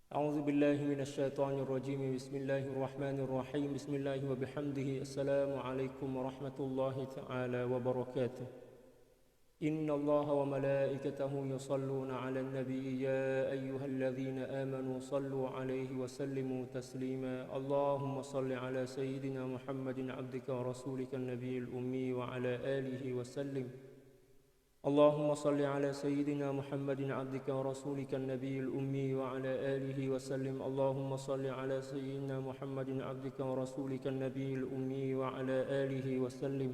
أعوذ بالله من الشيطان الرجيم بسم الله الرحمن الرحيم بسم الله وبحمده السلام عليكم ورحمة الله تعالى وبركاته إن الله وملائكته يصلون على النبي يا أيها الذين آمنوا صلوا عليه وسلموا تسليما اللهم صل على سيدنا محمد عبدك ورسولك النبي الأمي وعلى آله وسلم اللهم صل على سيدنا محمد عبدك ورسولك النبي الأمي وعلى آله وسلم اللهم صل على سيدنا محمد عبدك ورسولك النبي الأمي وعلى آله وسلم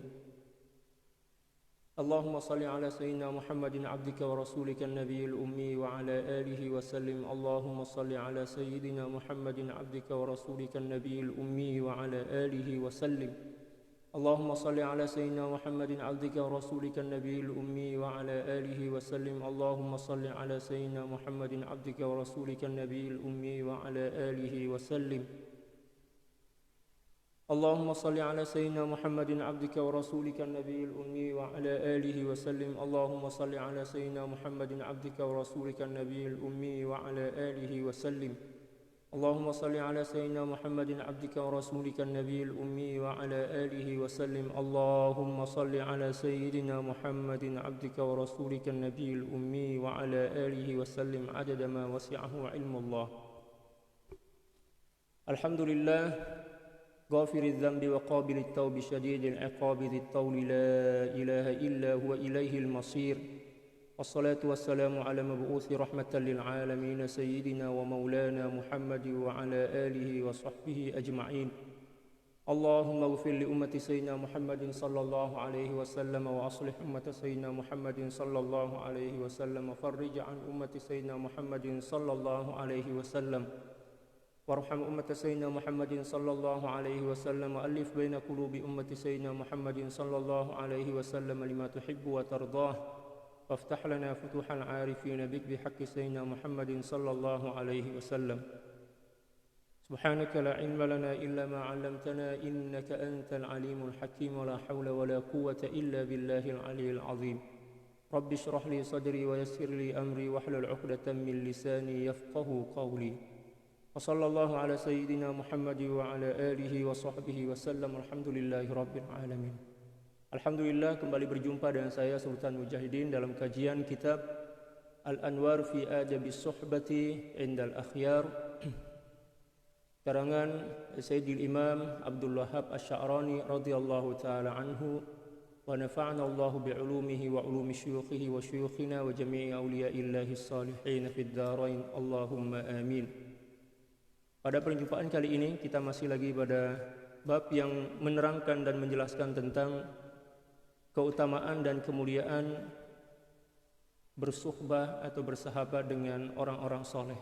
اللهم صل على سيدنا محمد عبدك ورسولك النبي الأمي وعلى آله وسلم اللهم صل على سيدنا محمد عبدك ورسولك النبي الأمي وعلى آله وسلم اللهم صل على سيدنا محمد عبدك ورسولك النبي الأمي وعلى آله وسلم اللهم صل على سيدنا محمد عبدك ورسولك النبي الأمي وعلى آله وسلم اللهم صل على سيدنا محمد عبدك ورسولك النبي الأمي وعلى آله وسلم اللهم صل على سيدنا محمد عبدك ورسولك النبي الأمي وعلى آله وسلم اللهم صل على سيدنا محمد عبدك ورسولك النبي الأمي وعلى آله وسلم اللهم صل على سيدنا محمد عبدك ورسولك النبي الأمي وعلى آله وسلم عدد ما وسعه علم الله الحمد لله غافر الذنب وقابل التوب شديد العقاب ذي الطول لا إله إلا هو إليه المصير والصلاة والسلام على مبعوث رحمة للعالمين سيدنا ومولانا محمد وعلى آله وصحبه أجمعين اللهم اغفر لأمة سيدنا محمد صلى الله عليه وسلم وأصلح أمة سيدنا محمد صلى الله عليه وسلم وفرج عن أمة سيدنا محمد صلى الله عليه وسلم وارحم أمة سيدنا محمد صلى الله عليه وسلم وألف بين قلوب أمة سيدنا محمد صلى الله عليه وسلم لما تحب وترضاه وافتح لنا فتوح العارفين بك بحق سيدنا محمد صلى الله عليه وسلم سبحانك لا علم لنا إلا ما علمتنا إنك أنت العليم الحكيم ولا حول ولا قوة إلا بالله العلي العظيم رب اشرح لي صدري ويسر لي أمري واحلل عقدة من لساني يفقه قولي وصلى الله على سيدنا محمد وعلى آله وصحبه وسلم الحمد لله رب العالمين. Alhamdulillah kembali berjumpa dengan saya Sultan Mujahidin dalam kajian kitab Al-Anwar fi Adabis Suhbati Indal Akhyar karangan Sayyidil Imam Abdul Wahhab Asy-Sya'rani radhiyallahu taala anhu wa nafa'ana Allahu bi'ulumihi wa ulumi syuyukhihi wa syuyukhina wa jami'i awliya'illahi salihin fid dharain Allahumma amin. Pada perjumpaan kali ini kita masih lagi pada bab yang menerangkan dan menjelaskan tentang keutamaan dan kemuliaan bersuhbah atau bersahabat dengan orang-orang soleh.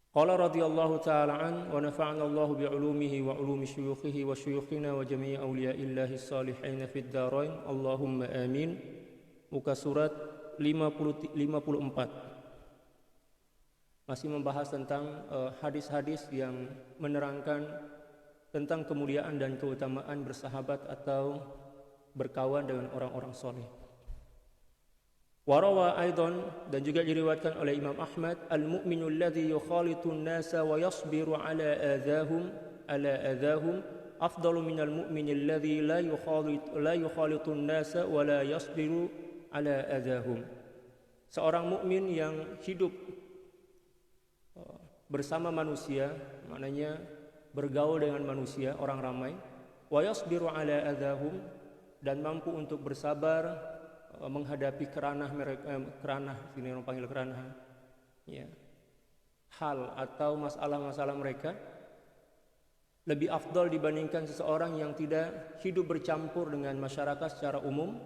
Qala radhiyallahu ta'ala an wa nafa'ana Allahu bi'ulumihi wa ulumi syuyukhihi wa syuyukhina wa jami'i awliya'illahi salihin fid dharain Allahumma amin. Muka surat 54 masih membahas tentang hadis-hadis yang menerangkan tentang kemuliaan dan keutamaan bersahabat atau berkawan dengan orang-orang soleh. Warawa aidan dan juga diriwayatkan oleh Imam Ahmad al-mu'minu alladhi yukhalitu an-nasa wa yasbiru ala adahum afdalu minal mu'min alladhi la yukhalitu an-nasa wa la yasbiru ala adahum. Seorang mukmin yang hidup bersama manusia, maknanya bergaul dengan manusia, orang ramai, wa yasbiru ala adahum dan mampu untuk bersabar menghadapi keranah mereka, sini orang panggil keranah, ya, hal atau masalah-masalah mereka, lebih afdal dibandingkan seseorang yang tidak hidup bercampur dengan masyarakat secara umum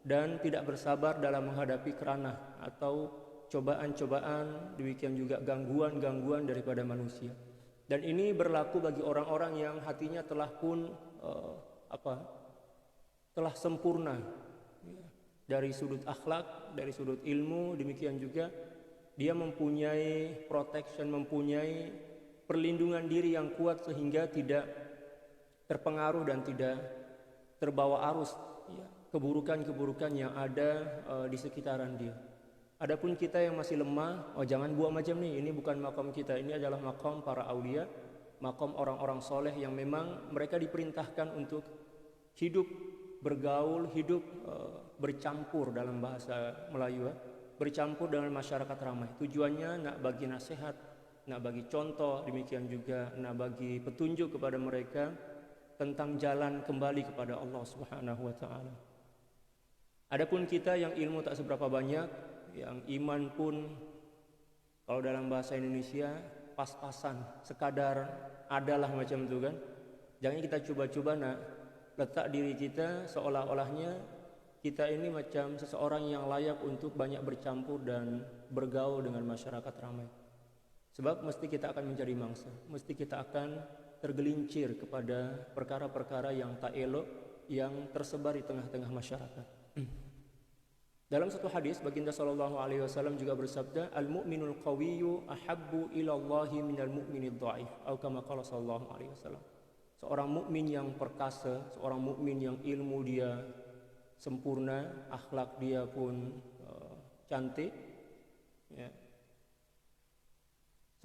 dan tidak bersabar dalam menghadapi keranah atau cobaan-cobaan, demikian juga gangguan-gangguan daripada manusia. Dan ini berlaku bagi orang-orang yang hatinya telah pun telah sempurna dari sudut akhlak, dari sudut ilmu, demikian juga dia mempunyai protection, mempunyai perlindungan diri yang kuat sehingga tidak terpengaruh dan tidak terbawa arus keburukan-keburukan yang ada di sekitaran dia. Adapun kita yang masih lemah, oh jangan buat macam ni, ini bukan makam kita, ini adalah makam para aulia, makam orang-orang soleh yang memang mereka diperintahkan untuk hidup bergaul, hidup bercampur dalam bahasa Melayu, bercampur dengan masyarakat ramai. Tujuannya nak bagi nasihat, nak bagi contoh, demikian juga nak bagi petunjuk kepada mereka tentang jalan kembali kepada Allah Subhanahu wa taala. Adapun kita yang ilmu tak seberapa banyak, yang iman pun kalau dalam bahasa Indonesia pas-pasan, sekadar adalah macam tu kan. Jangan kita cuba-cuba nak letak diri kita seolah-olahnya kita ini macam seseorang yang layak untuk banyak bercampur dan bergaul dengan masyarakat ramai. Sebab mesti kita akan menjadi mangsa, mesti kita akan tergelincir kepada perkara-perkara yang tak elok yang tersebar di tengah-tengah masyarakat. Dalam satu hadis baginda sallallahu alaihi wasallam juga bersabda, al-mu'minul qawiyyu ahabbu ila Allahi minal mu'minid dha'if, atau kama qala sallallahu alaihi wasallam. Seorang mukmin yang perkasa, seorang mukmin yang ilmu dia sempurna, akhlak dia pun cantik, ya.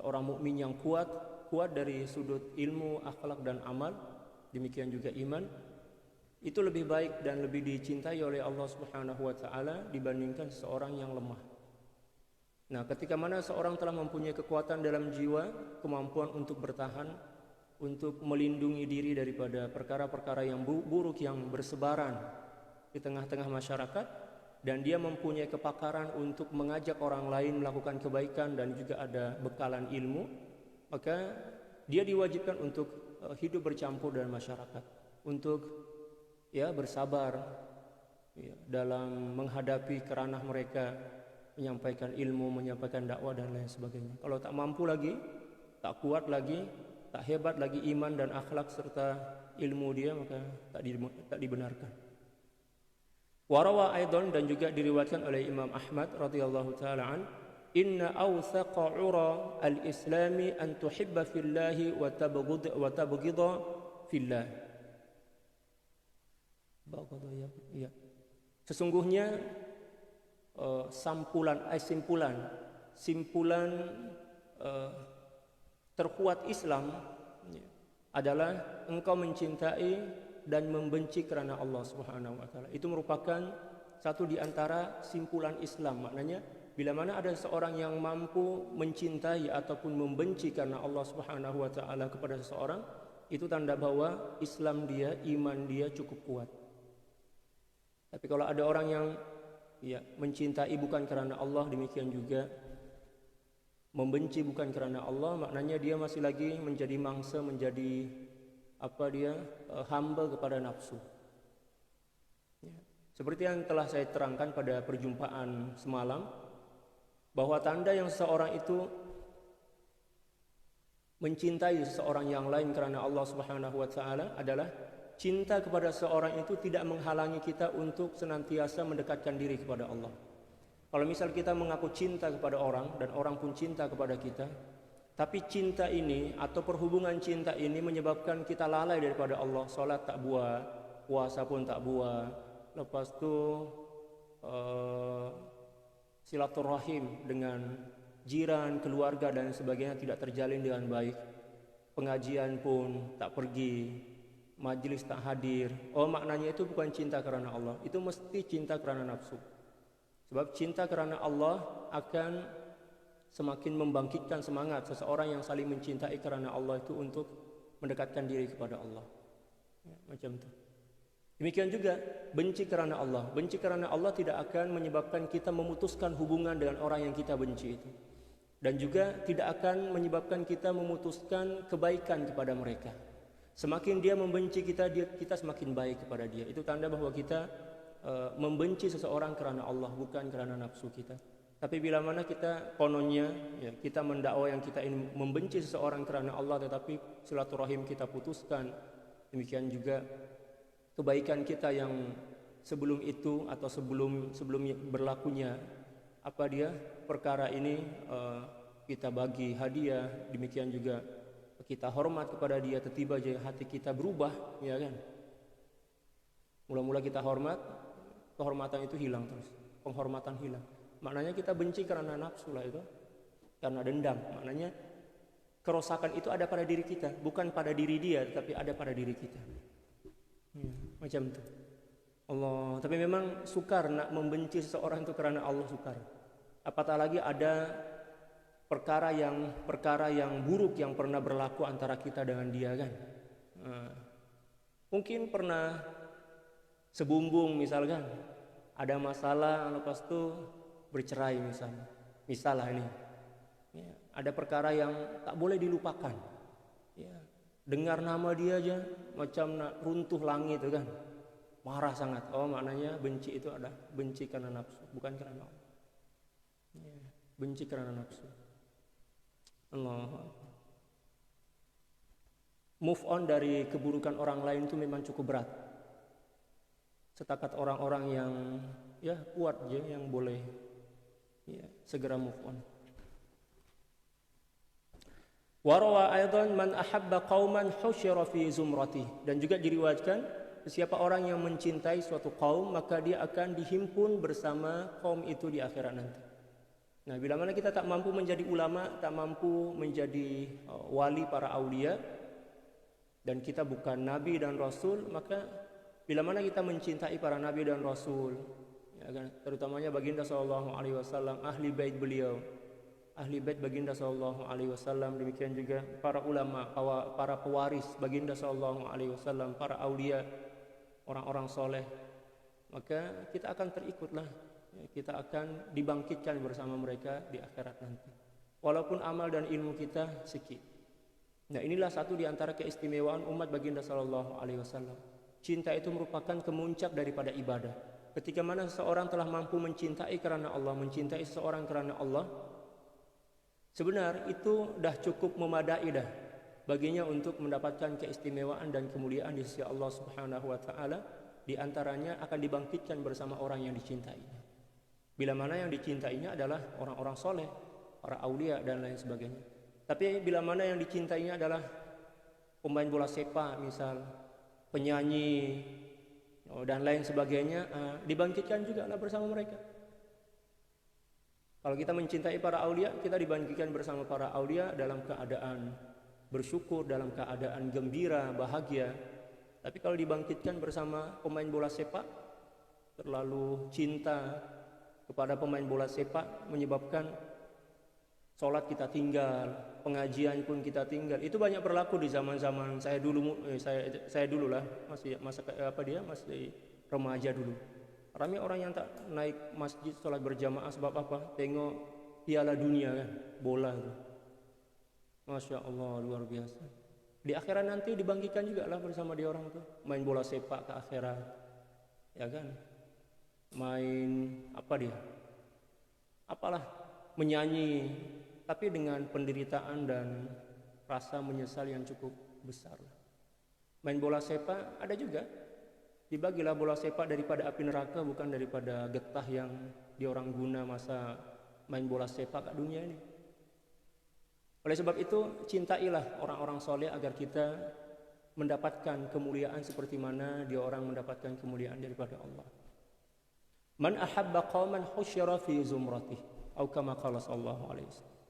Seorang mukmin yang kuat dari sudut ilmu, akhlak dan amal, demikian juga iman, itu lebih baik dan lebih dicintai oleh Allah Subhanahu wa taala dibandingkan seorang yang lemah. Nah, ketika mana seorang telah mempunyai kekuatan dalam jiwa, kemampuan untuk bertahan, untuk melindungi diri daripada perkara-perkara yang buruk yang bersebaran di tengah-tengah masyarakat, dan dia mempunyai kepakaran untuk mengajak orang lain melakukan kebaikan dan juga ada bekalan ilmu, maka dia diwajibkan untuk hidup bercampur dengan masyarakat, untuk bersabar dalam menghadapi keranah mereka, menyampaikan ilmu, menyampaikan dakwah dan lain sebagainya. Kalau tak mampu lagi, tak kuat lagi, tak hebat lagi iman dan akhlak serta ilmu dia, maka tak dibenarkan. Warawa aidan, dan juga diriwayatkan oleh Imam Ahmad radhiyallahu taala an, inna awthaqa ura al-islami an tuhibba fillahi wa tabghidha fillah. Sesungguhnya simpulan terkuat Islam adalah engkau mencintai dan membenci kerana Allah Subhanahu wa taala. Itu merupakan satu di antara simpulan Islam. Maknanya bila mana ada seorang yang mampu mencintai ataupun membenci karena Allah Subhanahu wa taala kepada seseorang, itu tanda bahwa Islam dia, iman dia cukup kuat. Tapi kalau ada orang yang mencintai bukan kerana Allah, demikian juga membenci bukan kerana Allah, maknanya dia masih lagi menjadi mangsa, menjadi hamba kepada nafsu. Seperti yang telah saya terangkan pada perjumpaan semalam, bahwa tanda yang seseorang itu mencintai seseorang yang lain kerana Allah Subhanahu wa taala adalah cinta kepada seseorang itu tidak menghalangi kita untuk senantiasa mendekatkan diri kepada Allah. Kalau misal kita mengaku cinta kepada orang dan orang pun cinta kepada kita, tapi cinta ini atau perhubungan cinta ini menyebabkan kita lalai daripada Allah, solat tak buat, puasa pun tak buat, lepas tu silaturahim dengan jiran, keluarga dan sebagainya tidak terjalin dengan baik, pengajian pun tak pergi, majlis tak hadir. Maknanya itu bukan cinta kerana Allah, itu mesti cinta kerana nafsu. Sebab cinta kerana Allah akan semakin membangkitkan semangat seseorang yang saling mencintai kerana Allah itu untuk mendekatkan diri kepada Allah. Macam tu. Demikian juga benci kerana Allah. Benci kerana Allah tidak akan menyebabkan kita memutuskan hubungan dengan orang yang kita benci itu. Dan juga tidak akan menyebabkan kita memutuskan kebaikan kepada mereka. Semakin dia membenci kita, kita semakin baik kepada dia. Itu tanda bahawa kita membenci seseorang kerana Allah, bukan kerana nafsu kita. Tapi bila mana kita kononnya kita mendakwa yang kita ingin membenci seseorang kerana Allah, tetapi silaturahim kita putuskan, demikian juga kebaikan kita yang sebelum itu atau sebelum berlakunya perkara ini kita bagi hadiah, demikian juga kita hormat kepada dia, tiba-tiba je hati kita berubah, ya kan? Mula-mula kita hormat, kehormatan itu hilang terus, penghormatan hilang. Maknanya kita benci karena nafsu lah itu, karena dendam. Maknanya kerusakan itu ada pada diri kita, bukan pada diri dia, tapi ada pada diri kita. Macam itu. Allah. Tapi memang sukar nak membenci seseorang itu karena Allah sukar. Apatah lagi ada perkara yang buruk yang pernah berlaku antara kita dengan dia kan. Mungkin pernah sebumbung misalkan, ada masalah lepas itu bercerai misalnya. Misalnya ini. Ya, ada perkara yang tak boleh dilupakan. Ya, dengar nama dia aja macam nak runtuh langit itu kan. Marah sangat. Oh, maknanya benci itu ada benci karena nafsu, bukan karena Allah. Ya, benci karena nafsu. Allah. Move on dari keburukan orang lain itu memang cukup berat. Setakat orang-orang yang ya kuat aja yang boleh ya segera move on. Warawa aidan man ahabba qauman husyira fi zumratih, dan juga diriwayatkan siapa orang yang mencintai suatu kaum maka dia akan dihimpun bersama kaum itu di akhirat nanti. Nah, bila mana kita tak mampu menjadi ulama, tak mampu menjadi wali para aulia, dan kita bukan nabi dan rasul, maka bila mana kita mencintai para nabi dan rasul, ya kan, terutamanya baginda sallallahu alaihi wasallam, ahli bait beliau, ahli bait baginda sallallahu alaihi wasallam, demikian juga para ulama, para pewaris baginda sallallahu alaihi wasallam, para aulia, orang-orang soleh, maka kita akan terikutlah, kita akan dibangkitkan bersama mereka di akhirat nanti, walaupun amal dan ilmu kita sedikit. Nah, inilah satu di antara keistimewaan umat baginda sallallahu alaihi wasallam. Cinta itu merupakan kemuncak daripada ibadah. Ketika mana seseorang telah mampu mencintai karena Allah, mencintai seseorang karena Allah, sebenarnya itu dah cukup memadai dah baginya untuk mendapatkan keistimewaan dan kemuliaan di sisi Allah Subhanahu wa taala, di antaranya akan dibangkitkan bersama orang yang dicintainya. Bila mana yang dicintainya adalah orang-orang soleh, para aulia dan lain sebagainya. Tapi bila mana yang dicintainya adalah pemain bola sepak misal, penyanyi dan lain sebagainya, dibangkitkan juga lah bersama mereka. Kalau kita mencintai para aulia, kita dibangkitkan bersama para aulia dalam keadaan bersyukur, dalam keadaan gembira, bahagia. Tapi kalau dibangkitkan bersama pemain bola sepak, terlalu cinta kepada pemain bola sepak menyebabkan sholat kita tinggal, pengajian pun kita tinggal. Itu banyak berlaku di zaman-zaman saya dulu. Saya dulu lah, masih masih remaja dulu. Ramai orang yang tak naik masjid sholat berjamaah sebab apa? Tengok Piala Dunia kan, bola itu. Masya Allah, luar biasa. Di akhirat nanti dibangkitkan juga lah bersama dia orang tuh, main bola sepak ke akhirat, ya kan? Main apa dia? Apalah, menyanyi, tapi dengan penderitaan dan rasa menyesal yang cukup besar. Main bola sepak ada juga, dibagilah bola sepak daripada api neraka, bukan daripada getah yang diorang guna masa main bola sepak kat dunia ini. Oleh sebab itu, cintailah orang-orang soleh agar kita mendapatkan kemuliaan seperti mana dia orang mendapatkan kemuliaan daripada Allah. Man ahabba qauman husyira fi zumratih, atau kama qala sallallahu alaihi wasallam.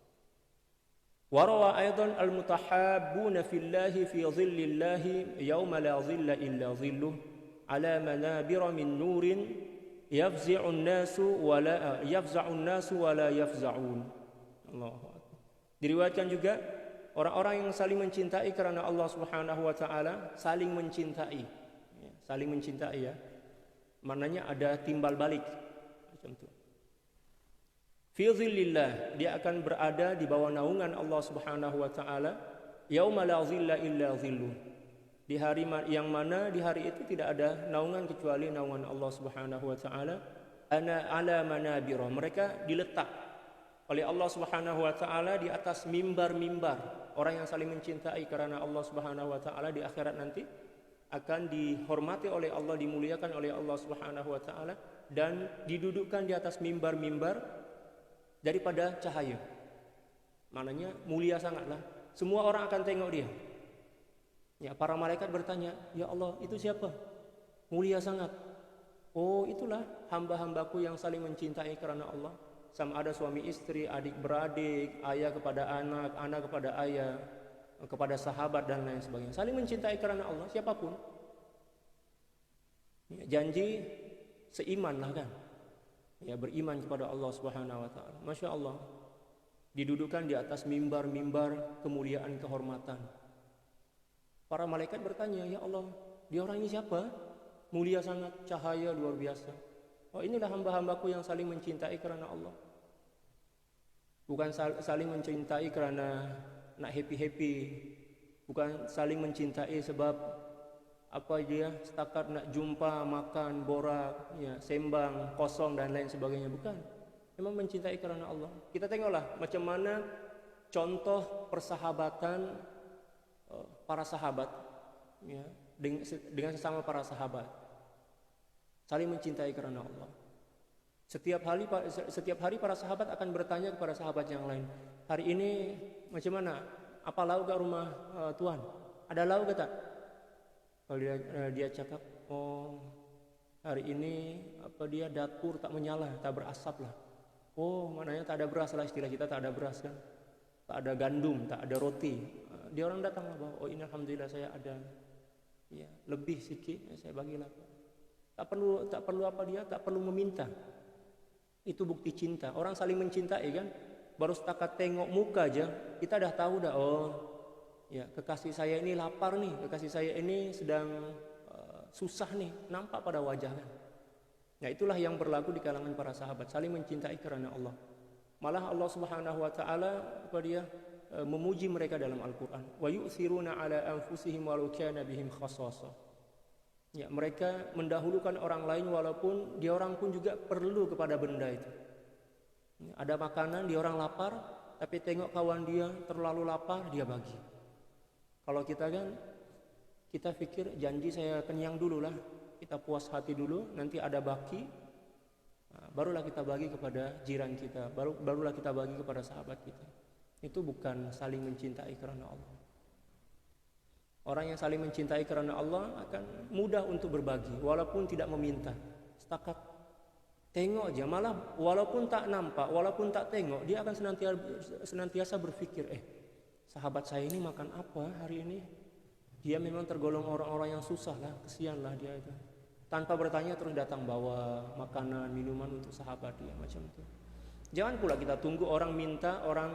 Warawa aidan al-mutahabbuna fillahi fi dhillillahi yawma la dhilla illa dhilluh ala manabira min nurin yafza'u an-nasu wa la yafza'un. Allahu akbar. Diriwayatkan juga orang-orang yang saling mencintai karena Allah Subhanahu wa taala saling mencintai. Saling mencintai ya. Maknanya ada timbal balik macam tu. Fi dhillillah, dia akan berada di bawah naungan Allah Subhanahu wa taala, yauma la dhilla illa dhilluh. Di hari yang mana di hari itu tidak ada naungan kecuali naungan Allah Subhanahu wa taala. Ana ala manabira, mereka diletak oleh Allah Subhanahu wa taala di atas mimbar-mimbar. Orang yang saling mencintai karena Allah Subhanahu wa taala di akhirat nanti akan dihormati oleh Allah, dimuliakan oleh Allah Subhanahu wa taala, dan didudukkan di atas mimbar-mimbar daripada cahaya. Maknanya mulia sangatlah. Semua orang akan tengok dia. Ya, para malaikat bertanya, "Ya Allah, itu siapa? Mulia sangat." "Oh, itulah hamba-hambaku yang saling mencintai karena Allah." sama ada suami istri, adik beradik, ayah kepada anak, anak kepada ayah, kepada sahabat dan lain sebagainya. Saling mencintai karena Allah, siapapun. Ya, janji seiman lah kan. Ya, beriman kepada Allah Subhanahu wa taala. Masya Allah. Didudukan di atas mimbar-mimbar kemuliaan kehormatan. Para malaikat bertanya, "Ya Allah, dia orang ini siapa? Mulia sangat, cahaya luar biasa." Oh, inilah hamba-hambaku yang saling mencintai karena Allah. Bukan saling mencintai karena nak happy-happy. Bukan saling mencintai sebab apa dia setakat nak jumpa, makan, borak, ya, sembang, kosong dan lain sebagainya. Bukan. Memang mencintai karena Allah. Kita tengoklah macam mana contoh persahabatan para sahabat, ya, dengan sesama para sahabat. Saling mencintai karena Allah. Setiap hari para sahabat akan bertanya kepada sahabat yang lain, "Hari ini macam mana? Apa lauk kat rumah tuan? Ada lauk ke tak?" Kalau dia cakap, "Oh, hari ini apa dia dapur tak menyala, tak berasap lah." Oh, maknanya tak ada beras lah, istilah kita tak ada beras kan. Tak ada gandum, tak ada roti. Dia orang datang lah bawa, "Oh, ini alhamdulillah saya ada. Ya, lebih sikit saya bagilah." Tak perlu apa dia, tak perlu meminta. Itu bukti cinta. Orang saling mencintai kan. Baru setakat tengok muka aja kita dah tahu dah, oh ya, kekasih saya ini lapar nih, kekasih saya ini sedang susah nih, nampak pada wajah kan. Nah, itulah yang berlaku di kalangan para sahabat, saling mencintai karena Allah. Malah Allah Subhanahu wa taala memuji mereka dalam Al-Qur'an. Wa yu'thiruna ala anfusihim walau kana bihim khassasah. Ya, mereka mendahulukan orang lain walaupun dia orang pun juga perlu kepada benda itu. Ya, ada makanan, dia orang lapar, tapi tengok kawan dia terlalu lapar, dia bagi. Kalau kita kan, kita pikir janji saya kenyang dulu lah, kita puas hati dulu, nanti ada baki, barulah kita bagi kepada jiran kita, barulah kita bagi kepada sahabat kita. Itu bukan saling mencintai karena Allah. Orang yang saling mencintai karena Allah akan mudah untuk berbagi walaupun tidak meminta. Setakat tengok aja, malah walaupun tak nampak, walaupun tak tengok, dia akan senantiasa berpikir, sahabat saya ini makan apa hari ini? Dia memang tergolong orang-orang yang susah lah, kesian lah dia itu. Tanpa bertanya terus datang bawa makanan, minuman untuk sahabat dia, macam itu. Jangan pula kita tunggu orang minta, orang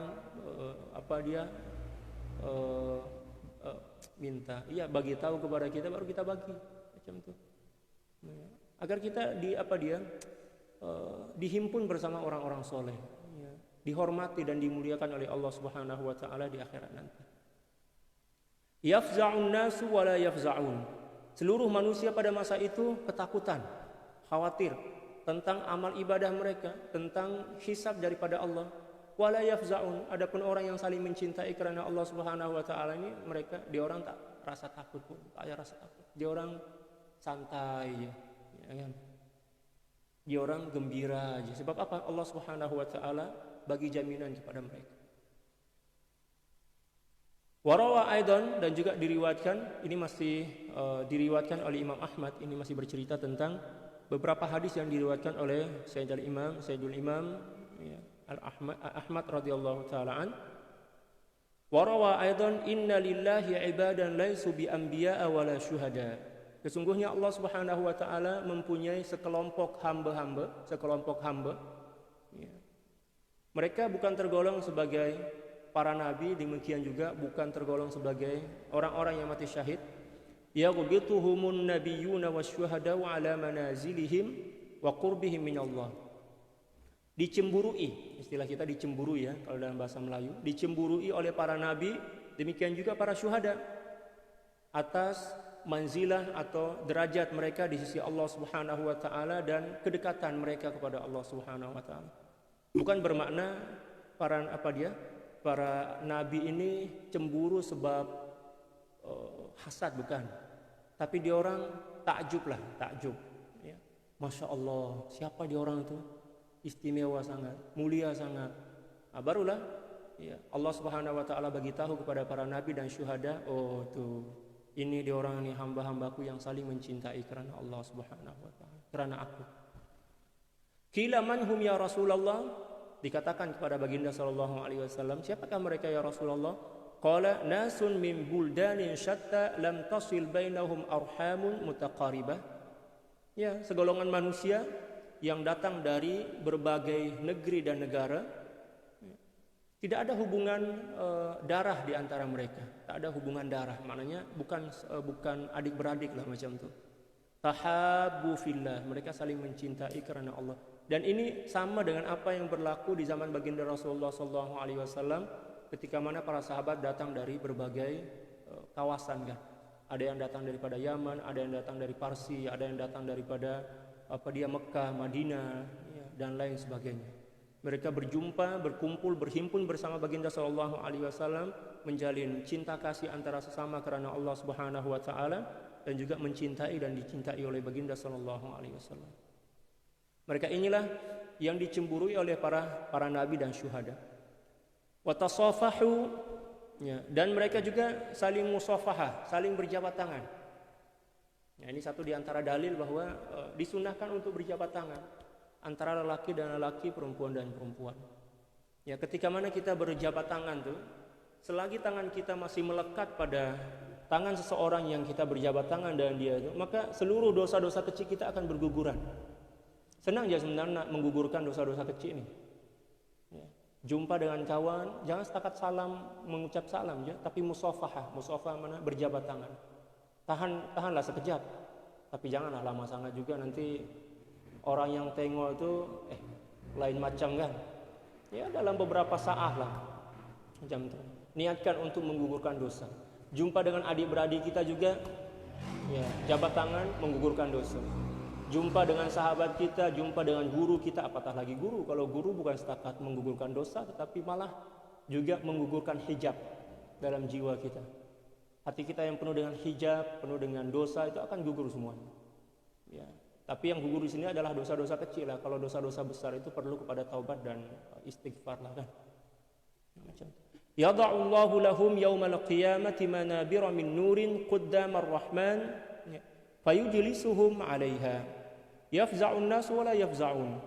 minta, iya bagi tahu kepada kita baru kita bagi, macam itu. Agar kita dihimpun bersama orang-orang soleh, ya, dihormati dan dimuliakan oleh Allah Subhanahu wa taala di akhirat nanti. Yafza'un nasu wa la yafza'un. Seluruh manusia pada masa itu ketakutan, khawatir tentang amal ibadah mereka, tentang hisab daripada Allah. Wala yafza'un, adapun orang yang saling mencintai karena Allah Subhanahu wa taala ini, dia orang tak rasa takut pun, tak ada rasa takut. Dia orang santai ya kan. Dia orang gembira aja. Sebab apa? Allah Subhanahu wa taala bagi jaminan kepada mereka. Warawa aidan, dan juga diriwayatkan, ini masih diriwayatkan oleh Imam Ahmad, ini masih bercerita tentang beberapa hadis yang diriwayatkan oleh Sayyidul Imam ya, Ahmad radhiyallahu taala an. Warawa aidan inna lillahi ibadan laisu bi anbiya'a wala syuhada. Sesungguhnya Allah Subhanahu wa taala mempunyai sekelompok hamba ya. Mereka bukan tergolong sebagai para nabi, demikian juga bukan tergolong sebagai orang-orang yang mati syahid. Yaghbituhumun nabiyyuna wasyuhada wa ala manazilihim wa qurbihim minallah. Dicemburui, istilah kita dicemburui ya kalau dalam bahasa Melayu, dicemburui oleh para nabi, demikian juga para syuhada atas manzilah atau derajat mereka di sisi Allah Subhanahu wa taala dan kedekatan mereka kepada Allah Subhanahu wa taala. Bukan bermakna para nabi ini cemburu sebab hasad, bukan. Tapi dia orang takjub ya. Masya Allah, siapa dia orang itu? Istimewa sangat, mulia sangat. Barulah ya, Allah Subhanahu wa taala bagi tahu kepada para nabi dan syuhada, oh tuh, ini dia orang, ini hamba-hambaku yang saling mencintai karena Allah Subhanahu wa taala, karena aku. Qila man hum ya Rasulullah? Dikatakan kepada baginda sallallahu alaihi wasallam, siapakah mereka ya Rasulullah? Qala nasun min buldanin syatta lam tasil bainahum arhamun mutaqaribah. Ya, segolongan manusia yang datang dari berbagai negeri dan negara. Tidak ada hubungan darah di antara mereka. Tak ada hubungan darah, maknanya bukan adik-beradik lah macam itu. Tahabbu fillah, mereka saling mencintai karena Allah. Dan ini sama dengan apa yang berlaku di zaman baginda Rasulullah sallallahu alaihi wasallam ketika mana para sahabat datang dari berbagai kawasan kan. Ada yang datang daripada Yaman, ada yang datang dari Parsi, ada yang datang daripada Mekah, Madinah, ya, dan lain sebagainya. Mereka berjumpa, berkumpul, berhimpun bersama baginda sallallahu alaihi wasallam, menjalin cinta kasih antara sesama karena Allah Subhanahu wa taala, dan juga mencintai dan dicintai oleh baginda sallallahu alaihi wasallam. Mereka inilah yang dicemburui oleh para nabi dan syuhada. Wa tasafahu, ya, dan mereka juga saling musafahah, saling berjabat tangan. Ya, ini satu di antara dalil bahwa disunahkan untuk berjabat tangan antara lelaki dan lelaki, perempuan dan perempuan. Ya, ketika mana kita berjabat tangan tuh, selagi tangan kita masih melekat pada tangan seseorang yang kita berjabat tangan dengan dia itu, maka seluruh dosa-dosa kecil kita akan berguguran. Senang aja sebenarnya menggugurkan dosa-dosa kecil ini. Ya. Jumpa dengan kawan, jangan setakat salam, mengucap salam ya, tapi musafahah. Musafahah mana? Berjabat tangan. Tahanlah sekejap, tapi janganlah lama sangat juga, nanti orang yang tengok itu lain macam kan. Ya, dalam beberapa saat lah macam itu. Niatkan untuk menggugurkan dosa. Jumpa dengan adik-beradik kita juga, ya, jabat tangan menggugurkan dosa. Jumpa dengan sahabat kita, jumpa dengan guru kita, apatah lagi guru. Kalau guru bukan setakat menggugurkan dosa, tetapi malah juga menggugurkan hijab dalam jiwa kita. Hati kita yang penuh dengan hijab, penuh dengan dosa, itu akan gugur semuanya. Ya. Tapi yang gugur di sini adalah dosa-dosa kecil lah. Kalau dosa-dosa besar itu perlu kepada taubat dan istighfar lah kan. Macam Yada'ullahu lahum yawmal qiyamati manabira min nurin quddamar rahman fayujlisuhum 'alaiha yafza'un nas wa la yafza'un.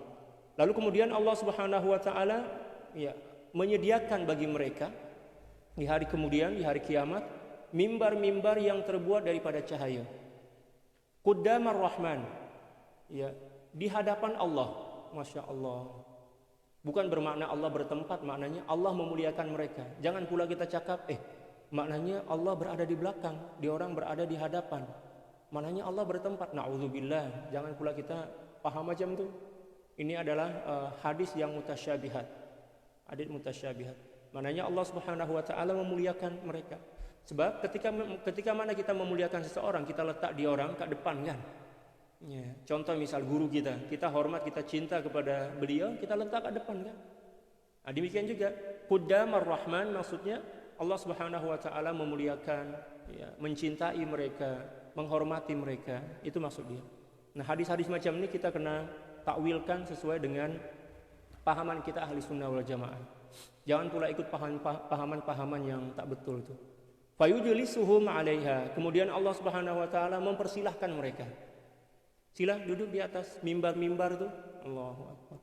Lalu kemudian Allah Subhanahu wa taala ya menyediakan bagi mereka di hari kemudian, di hari kiamat, mimbar-mimbar yang terbuat daripada cahaya. Quddamar rahman, ya, di hadapan Allah. Masya Allah. Bukan bermakna Allah bertempat, maknanya Allah memuliakan mereka. Jangan pula kita cakap maknanya Allah berada di belakang, dia orang berada di hadapan. Maknanya Allah bertempat. Na'udzubillah. Jangan pula kita paham macam itu. Ini adalah hadis yang mutasyabihat. Hadis mutasyabihat. Maknanya Allah Subhanahu wa taala memuliakan mereka. Sebab ketika mana kita memuliakan seseorang, kita letak dia orang ke depan kan. Ya, contoh misal guru kita hormat, kita cinta kepada beliau, kita letak ke depan kan. Nah, demikian juga Quddamar Rahman, maksudnya Allah Subhanahu wa taala memuliakan, ya, mencintai mereka, menghormati mereka, itu maksud dia. Nah, hadis-hadis macam ini kita kena takwilkan sesuai dengan pahaman kita ahli sunnah wal jamaah. Jangan pula ikut pahaman-pahaman yang tak betul itu. Fayujlisuhum 'alaiha. Kemudian Allah Subhanahu wa taala mempersilahkan mereka. Sila duduk di atas mimbar-mimbar itu. Allahu akbar.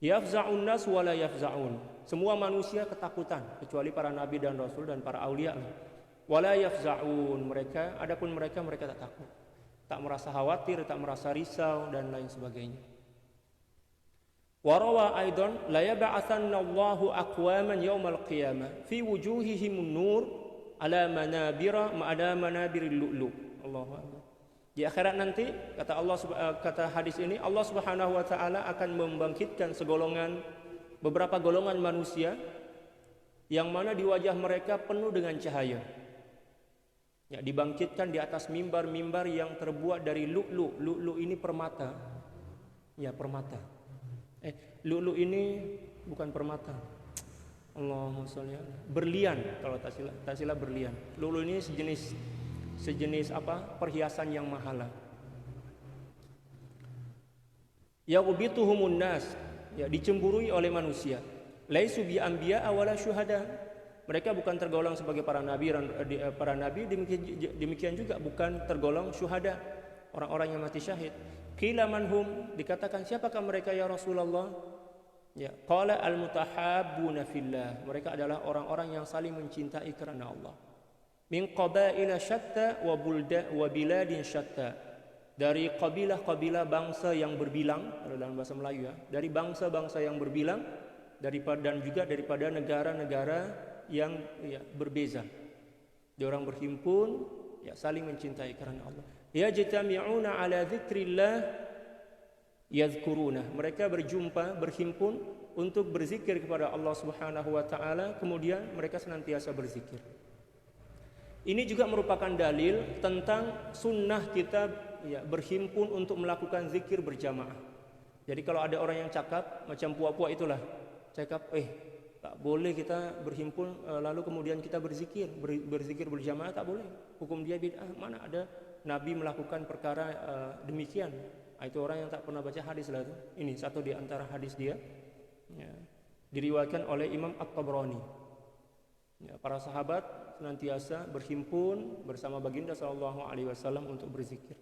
Yafza'un nas wa la yafza'un. Semua manusia ketakutan kecuali para nabi dan rasul dan para aulia. Wa la yafza'un. Mereka, adapun mereka tak takut. Tak merasa khawatir, tak merasa risau dan lain sebagainya. Wa rawa aidan la yab'atsanna Allahu aqwaman yaumal qiyamah fi wujuhihim nur ala manabiril lu'lu'. Allahu akbar. Di akhirat nanti kata hadis ini, Allah Subhanahu wa taala akan membangkitkan beberapa golongan manusia yang mana di wajah mereka penuh dengan cahaya. Ya, dibangkitkan di atas mimbar-mimbar yang terbuat dari lu'lu'. Lu'lu' ini permata. Ya, permata. Lu'lu' ini bukan permata. Allahumma sholli ala. Berlian, kalau tak silap berlian. Lu'lu' ini sejenis perhiasan yang mahal. Yaghbituhumun nas, ya, dicemburui oleh manusia. Laisu bi anbiya wala syuhada. Mereka bukan tergolong sebagai para nabi, demikian juga bukan tergolong syuhada, orang-orang yang mati syahid. Qila manhum, dikatakan siapakah mereka ya Rasulullah? Ya, qala al-mutahabbuna fillah. Mereka adalah orang-orang yang saling mencintai karena Allah. Min qabaila syatta wa biladin syatta. Dari kabilah-kabilah bangsa yang berbilang, dalam bahasa Melayu ya, dari bangsa-bangsa yang berbilang, dan juga daripada negara-negara yang ya, berbeza. Dia orang berhimpun ya saling mencintai karena Allah. Yajtami'una ala dzikrillah yadhkuruna. Mereka berhimpun untuk berzikir kepada Allah Subhanahu wa taala, kemudian mereka senantiasa berzikir. Ini juga merupakan dalil tentang sunnah kita ya, berhimpun untuk melakukan zikir berjamaah. Jadi kalau ada orang yang cakap macam puak-puak itulah, cakap tak boleh kita berhimpun lalu kemudian kita berzikir berjamaah, tak boleh. Hukum dia bid'ah. Mana ada Nabi melakukan perkara demikian? Itu orang yang tak pernah baca hadis lah itu. Ini satu di antara hadis dia. Ya, diriwayatkan oleh Imam At-Tabrani. Ya, para sahabat senantiasa berhimpun bersama baginda sallallahu alaihi wasallam untuk berzikir.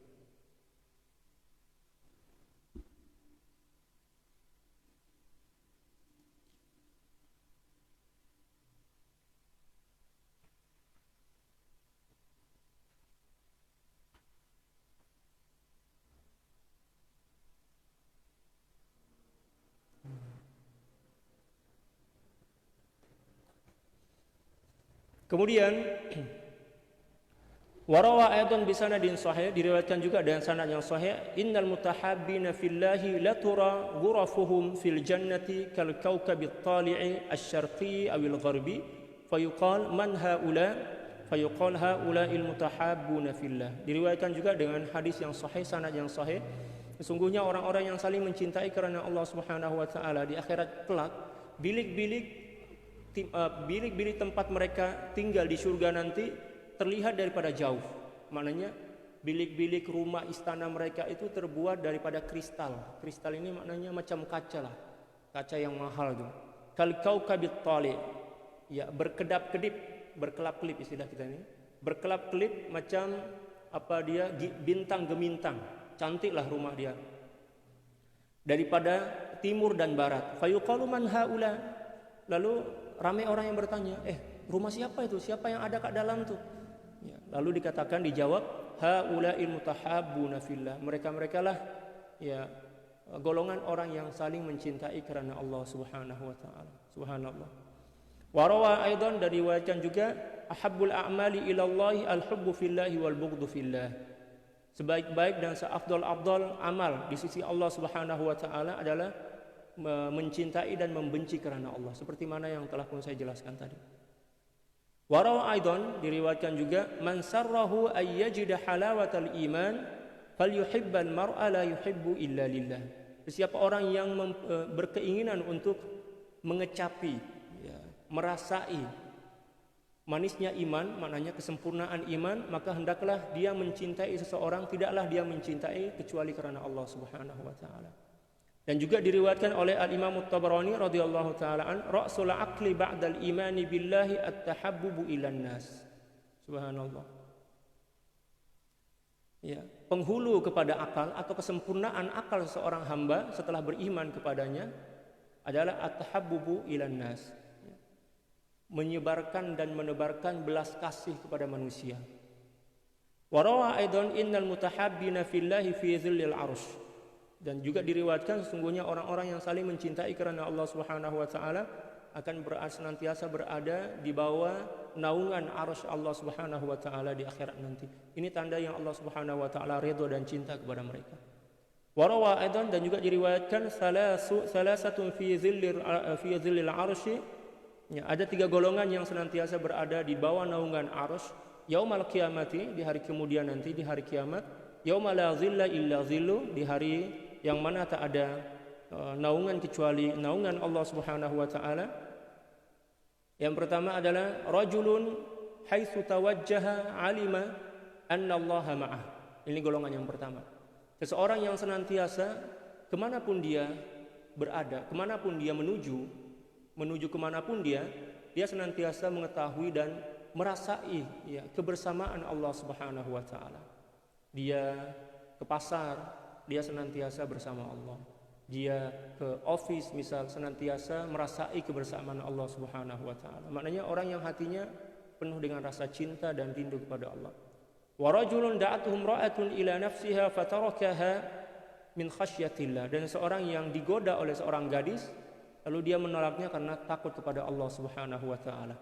Kemudian warawa ayatan bi sanadin sahih, diriwayatkan juga dengan sanad yang sahih, innal mutahabbina fillahi la tura ghurafuhum fil jannati kal kawkabit tali'i asy-syarqi awil gharbi fayuqal man haula fayuqal haula'il mutahabbuna fillah. Diriwayatkan juga dengan hadis yang sahih, sanad yang sahih, sesungguhnya orang-orang yang saling mencintai karena Allah Subhanahu wa taala di akhirat kelak, bilik-bilik tempat mereka tinggal di surga nanti terlihat daripada jauh. Maknanya bilik-bilik rumah istana mereka itu terbuat daripada kristal. Kristal ini maknanya macam kaca lah, kaca yang mahal tuh. Kal kaukabit tali, ya berkedap-kedip, berkelap-kelip istilah kita ini. Berkelap-kelip macam apa dia bintang gemintang. Cantiklah rumah dia. Daripada timur dan barat. Fayuqalu man haula. Lalu ramai orang yang bertanya, rumah siapa itu? Siapa yang ada kat dalam tu? Ya, lalu dikatakan, dijawab, haula'il mutahabbuna fillah. Mereka lah ya golongan orang yang saling mencintai karena Allah Subhanahu wa taala. Subhanallah. Wa rawa aidan, diriwayatkan juga, ahabbul a'mali ila Allah al-hubbu fillahi wal bughdu fillah. Sebaik-baik dan seafdal-afdal amal di sisi Allah Subhanahu wa taala adalah mencintai dan membenci karena Allah, seperti mana yang telah pun saya jelaskan tadi. Warawa aidan, diriwayatkan juga, man sarrahu ay yajida halawatal iman falyuhibbal mar'a la yuhibbu illa lillah. Siapa orang yang berkeinginan untuk mengecapi ya, merasai manisnya iman, maknanya kesempurnaan iman, maka hendaklah dia mencintai seseorang, tidaklah dia mencintai kecuali karena Allah Subhanahu wa taala. Dan juga diriwayatkan oleh Al-Imam At-Tabrani radhiyallahu taala an, ra'sul aqli ba'dal imani billahi at-tahabbubu ilan nas. Subhanallah. Ya, penghulu kepada akal atau kesempurnaan akal seorang hamba setelah beriman kepadanya adalah at-tahabbubu ilan nas. Ya. Menyebarkan dan menebarkan belas kasih kepada manusia. Wa rawa aidan innal mutahabbina fillahi fi dhillil 'arsy. Dan juga diriwayatkan sesungguhnya orang-orang yang saling mencintai karena Allah Subhanahu wa taala akan senantiasa berada di bawah naungan arsy Allah Subhanahu wa taala di akhirat nanti. Ini tanda yang Allah Subhanahu wa taala ridha dan cinta kepada mereka. Warawa aidan, dan juga diriwayatkan salasatun fi dhillil arsy. Ya, ada 3 golongan yang senantiasa berada di bawah naungan arsy yaumal qiyamati, di hari kemudian nanti, di hari kiamat. Yauma la dhilla illa dhillu, di hari yang mana tak ada naungan kecuali naungan Allah Subhanahu wa taala. Yang pertama adalah rajulun haitsu tawajjaha alima anna Allah ma'ah. Ini golongan yang pertama. Seseorang yang senantiasa kemanapun dia berada, kemanapun dia menuju kemanapun dia senantiasa mengetahui dan merasai ya, kebersamaan Allah Subhanahu wa taala. Dia ke pasar, dia senantiasa bersama Allah. dia ke office misal, senantiasa merasai kebersamaan Allah Subhanahu wa taala. Maknanya orang yang hatinya penuh dengan rasa cinta dan rindu kepada Allah. Wa rajulun da'atuhum ra'atun ila nafsiha fatarakaha min khasyatillah, dan seorang yang digoda oleh seorang gadis lalu dia menolaknya karena takut kepada Allah Subhanahu wa taala.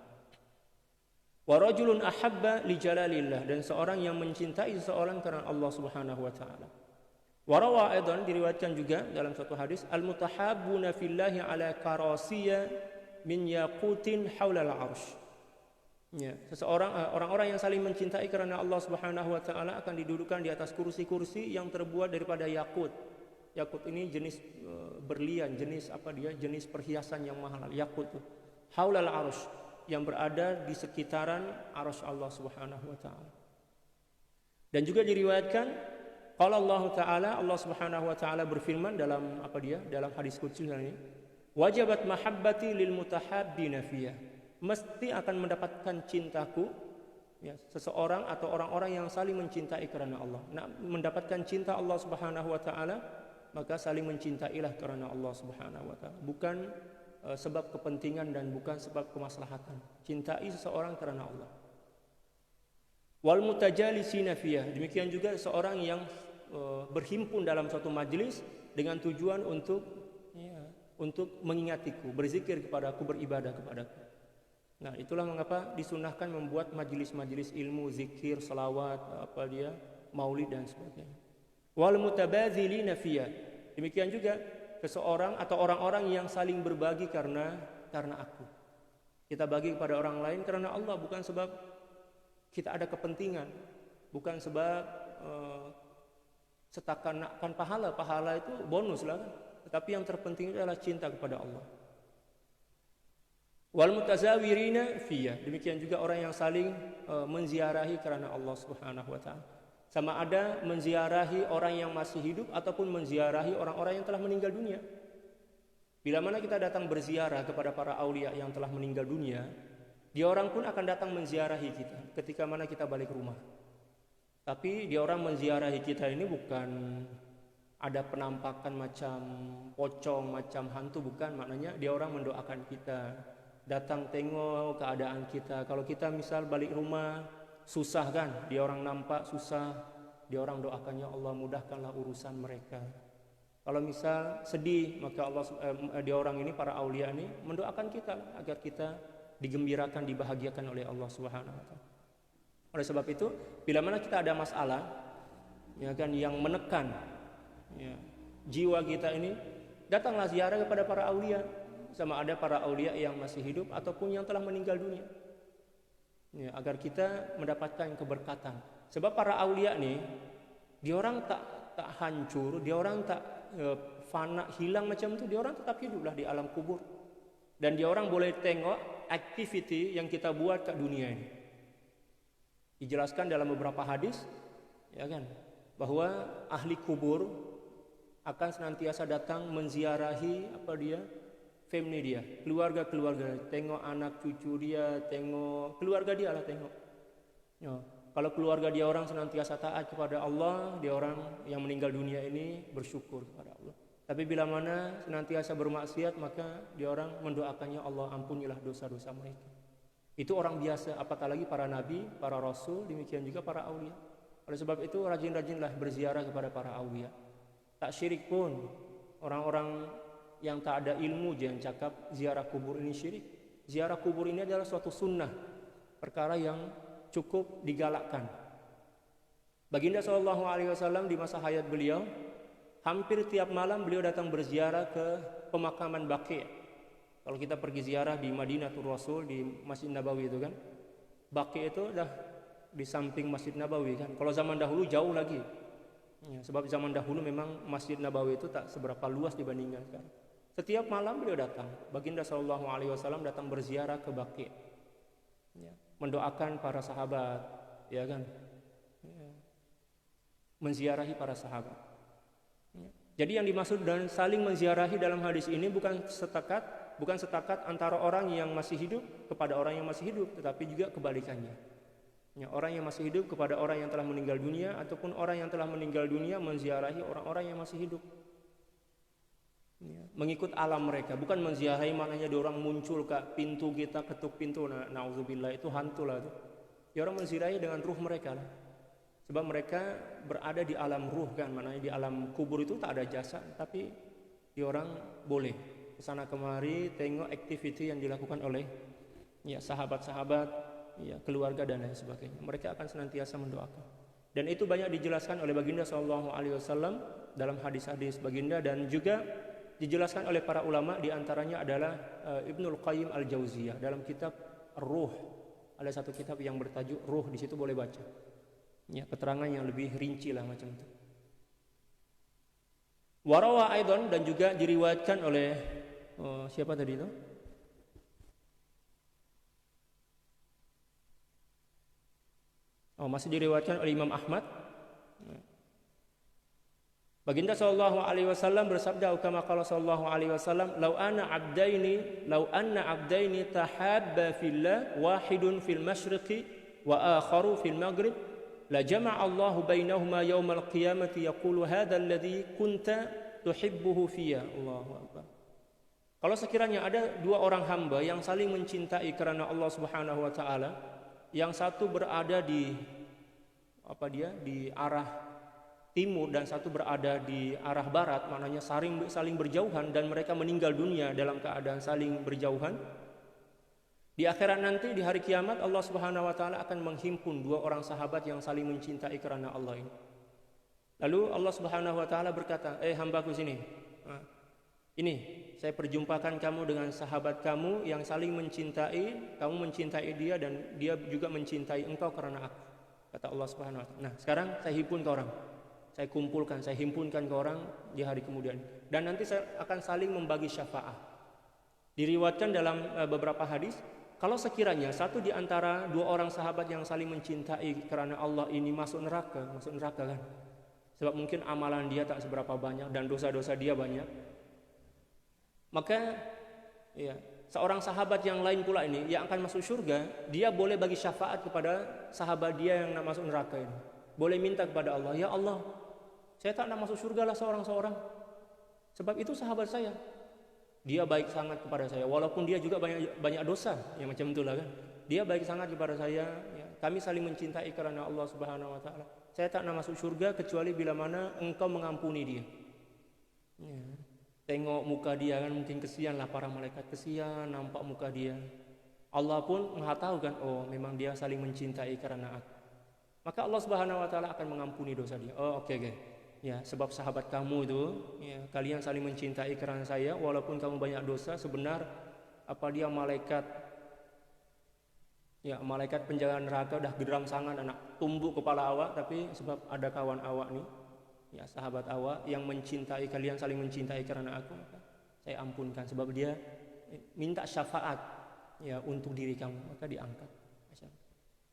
Wa rajulun ahabba li jalalillah, dan seorang yang mencintai seseorang karena Allah Subhanahu wa taala. Warawa aidan, diriwayatkan juga dalam satu hadis, al-mutahabbuna fillahi ala karasiyya min yaqutin haula al-'arsy. Ya, orang-orang yang saling mencintai karena Allah Subhanahu wa taala akan didudukkan di atas kursi-kursi yang terbuat daripada yakut. Yakut ini jenis berlian, jenis perhiasan yang mahal. Yakut itu haula al-'arsy, yang berada di sekitaran arsy Allah Subhanahu wa taala. Dan juga diriwayatkan kalau Allah Subhanahu wa taala berfirman dalam dalam hadis qudsi ini, wajabat mahabbati lil mutahabbina fiyya, mesti akan mendapatkan cintaku ya, seseorang atau orang-orang yang saling mencintai karena Allah. Nah, mendapatkan cinta Allah Subhanahu wa taala, maka saling mencintailah karena Allah Subhanahu wa taala, bukan sebab kepentingan dan bukan sebab kemaslahatan. Cintai seseorang karena Allah. Wal mutajalisina fiyya, demikian juga seorang yang berhimpun dalam suatu majelis dengan tujuan untuk mengingatiku, berzikir kepadaku, beribadah kepadaku. Nah, itulah mengapa disunahkan membuat majelis-majelis ilmu, zikir, salawat, maulid dan sebagainya. Wal mutabadzilina fiyya, demikian juga seseorang atau orang-orang yang saling berbagi karena aku. Kita bagi kepada orang lain karena Allah, bukan sebab kita ada kepentingan, bukan sebab seakan-akan pahala itu bonus lah, tetapi yang terpenting adalah cinta kepada Allah. Wal mutazawirina fiyya, demikian juga orang yang saling menziarahi karena Allah Subhanahu wa taala. Sama ada menziarahi orang yang masih hidup ataupun menziarahi orang-orang yang telah meninggal dunia. Bila mana kita datang berziarah kepada para aulia yang telah meninggal dunia, dia orang pun akan datang menziarahi kita ketika mana kita balik rumah. Tapi dia orang menziarahi kita ini bukan ada penampakan macam pocong, macam hantu, bukan. Maknanya dia orang mendoakan kita, datang tengok keadaan kita. Kalau kita misal balik rumah susah kan, dia orang nampak susah, dia orang doakannya, Allah mudahkanlah urusan mereka. Kalau misal sedih, maka dia orang ini, para aulia ini mendoakan kita agar kita digembirakan, dibahagiakan oleh Allah Subhanahu wa taala. Oleh sebab itu, bila mana kita ada masalah ya kan yang menekan ya, jiwa kita ini, datanglah ziarah kepada para aulia, sama ada para aulia yang masih hidup ataupun yang telah meninggal dunia. Ya, agar kita mendapatkan keberkatan. Sebab para aulia nih, dia orang tak hancur, dia orang tak fana, hilang macam itu, dia orang tetap hiduplah di alam kubur. Dan dia orang boleh tengok activity yang kita buat ke dunia ini. Dijelaskan dalam beberapa hadis ya kan, bahwa ahli kubur akan senantiasa datang menziarahi family dia, keluarga, tengok anak cucu dia, tengok keluarga dia lah, tengok ya. Kalau keluarga dia orang senantiasa taat kepada Allah, dia orang yang meninggal dunia ini bersyukur kepada Allah. Tapi bila mana senantiasa bermaksiat, maka dia orang mendoakannya, Allah ampunilah dosa-dosa mereka. Itu orang biasa, apatah lagi para nabi, para rasul, demikian juga para aulia. Oleh sebab itu rajin-rajinlah berziarah kepada para aulia. Tak syirik pun, orang-orang yang tak ada ilmu jangan cakap ziarah kubur ini syirik. Ziarah kubur ini adalah suatu sunnah, perkara yang cukup digalakkan. Baginda SAW di masa hayat beliau, hampir tiap malam beliau datang berziarah ke pemakaman Baqi'. Kalau kita pergi ziarah di Madinatul Rasul, di Masjid Nabawi itu kan, Baqi' itu dah di samping Masjid Nabawi kan. Kalau zaman dahulu jauh lagi ya, sebab zaman dahulu memang Masjid Nabawi itu tak seberapa luas dibandingkan sekarang. Setiap malam beliau datang, Baginda SAW datang berziarah ke Baqi' ya, mendoakan para sahabat ya kan ya, menziarahi para sahabat ya. Jadi yang dimaksud dan saling menziarahi dalam hadis ini bukan setakat antara orang yang masih hidup kepada orang yang masih hidup, tetapi juga kebalikannya. Ya, orang yang masih hidup kepada orang yang telah meninggal dunia, ataupun orang yang telah meninggal dunia menziarahi orang-orang yang masih hidup. mengikut alam mereka, bukan menziarahi. Maknanya dia orang muncul ke pintu kita, ketuk pintu, na'udzubillah, itu hantu lah itu. Dia orang menziarahi dengan ruh mereka lah. Sebab mereka berada di alam ruh kan, maknanya di alam kubur itu tak ada jasad, tapi dia orang boleh kesana kemari tengok aktiviti yang dilakukan oleh ya sahabat-sahabat, ya keluarga dan lain sebagainya. Mereka akan senantiasa mendoakan. Dan itu banyak dijelaskan oleh Baginda sallallahu alaihi wasallam dalam hadis-hadis Baginda, dan juga dijelaskan oleh para ulama, di antaranya adalah Ibnul Qayyim Al-Jauziyah dalam kitab Ruh. Ada satu kitab yang bertajuk Ruh, di situ boleh baca. Ya, keterangan yang lebih rinci lah macam itu. Warawa aidan, dan juga diriwayatkan oleh siapa tadi itu? Masih diriwayatkan oleh Imam Ahmad. Baginda sallallahu alaihi wasallam bersabda, kama qala sallallahu alaihi wasallam, "Lau anna 'abdaini tahabba fillah, wahidun fil masyriqi wa akharu fil maghrib, la jama'a Allahu bainahuma yaumal qiyamati yaqulu hadzal ladzi kunta tuhibbuhu fiyya." Allahu akbar. Kalau sekiranya ada dua orang hamba yang saling mencintai karena Allah Subhanahu wa taala, yang satu berada di arah timur dan satu berada di arah barat, maknanya saling berjauhan, dan mereka meninggal dunia dalam keadaan saling berjauhan. Di akhirat nanti, di hari kiamat, Allah Subhanahu wa taala akan menghimpun dua orang sahabat yang saling mencintai karena Allah ini. Lalu Allah Subhanahu wa taala berkata, hambaku sini. Ini saya perjumpakan kamu dengan sahabat kamu yang saling mencintai, kamu mencintai dia dan dia juga mencintai engkau karena aku. Kata Allah Subhanahu wa taala. Nah, sekarang saya himpun ke orang. Saya kumpulkan, saya himpunkan ke orang di hari kemudian. Dan nanti saya akan saling membagi syafaat. Diriwayatkan dalam beberapa hadis, kalau sekiranya satu di antara dua orang sahabat yang saling mencintai karena Allah ini masuk neraka kan. Sebab mungkin amalan dia tak seberapa banyak dan dosa-dosa dia banyak. Maka ya, seorang sahabat yang lain pula ini yang akan masuk surga, dia boleh bagi syafaat kepada sahabat dia yang nak masuk neraka ini. Boleh minta kepada Allah, ya Allah, saya tak nak masuk surga lah seorang-seorang. Sebab itu sahabat saya, dia baik sangat kepada saya, walaupun dia juga banyak dosa, ya macam itulah kan. Dia baik sangat kepada saya, ya. Kami saling mencintai karena Allah Subhanahu wa taala. Saya tak nak masuk surga kecuali bila mana engkau mengampuni dia. Ya. Tengok muka dia kan, mungkin kesian lah para malaikat, kesian nampak muka dia. Allah pun Maha tahu kan, memang dia saling mencintai karena aku. Maka Allah Subhanahu wa taala akan mengampuni dosa dia. Oke. Ya, sebab sahabat kamu itu, ya, kalian saling mencintai karena saya, walaupun kamu banyak dosa, sebenar dia malaikat, ya malaikat penjaga neraka dah geram sangat, anak tumbuk kepala awak, tapi sebab ada kawan awak nih, ya sahabat awak yang mencintai kalian, saling mencintai karena aku, maka saya ampunkan, sebab dia minta syafaat ya untuk diri kamu, maka diangkat.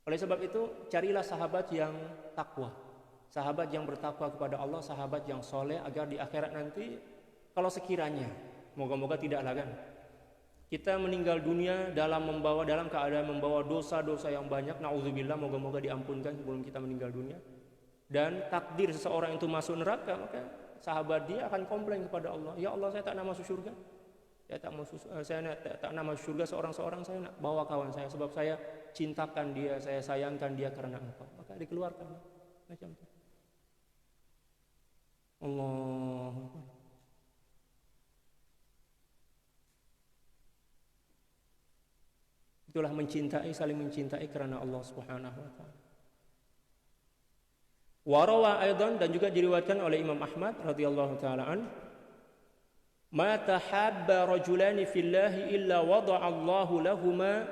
Oleh sebab itu, carilah sahabat yang takwa, sahabat yang bertakwa kepada Allah, sahabat yang soleh, agar di akhirat nanti, kalau sekiranya, moga-moga tidaklah kan, kita meninggal dunia dalam keadaan membawa dosa-dosa yang banyak, na'udzubillah, moga-moga diampunkan sebelum kita meninggal dunia, dan takdir seseorang itu masuk neraka, maka sahabat dia akan komplain kepada Allah, ya Allah, saya tak nak masuk surga. Saya tak nak masuk surga seorang-seorang, saya nak bawa kawan saya, sebab saya cintakan dia, saya sayangkan dia karena engkau. Maka dikeluarkan macam itu. Allah. Itulah mencintai, saling mencintai karena Allah Subhanahu wa taala. Warawa aidan, dan juga diriwayatkan oleh Imam Ahmad radhiyallahu taala an, ma tahabba rajulani fillahi illa wada'a Allahu lahuma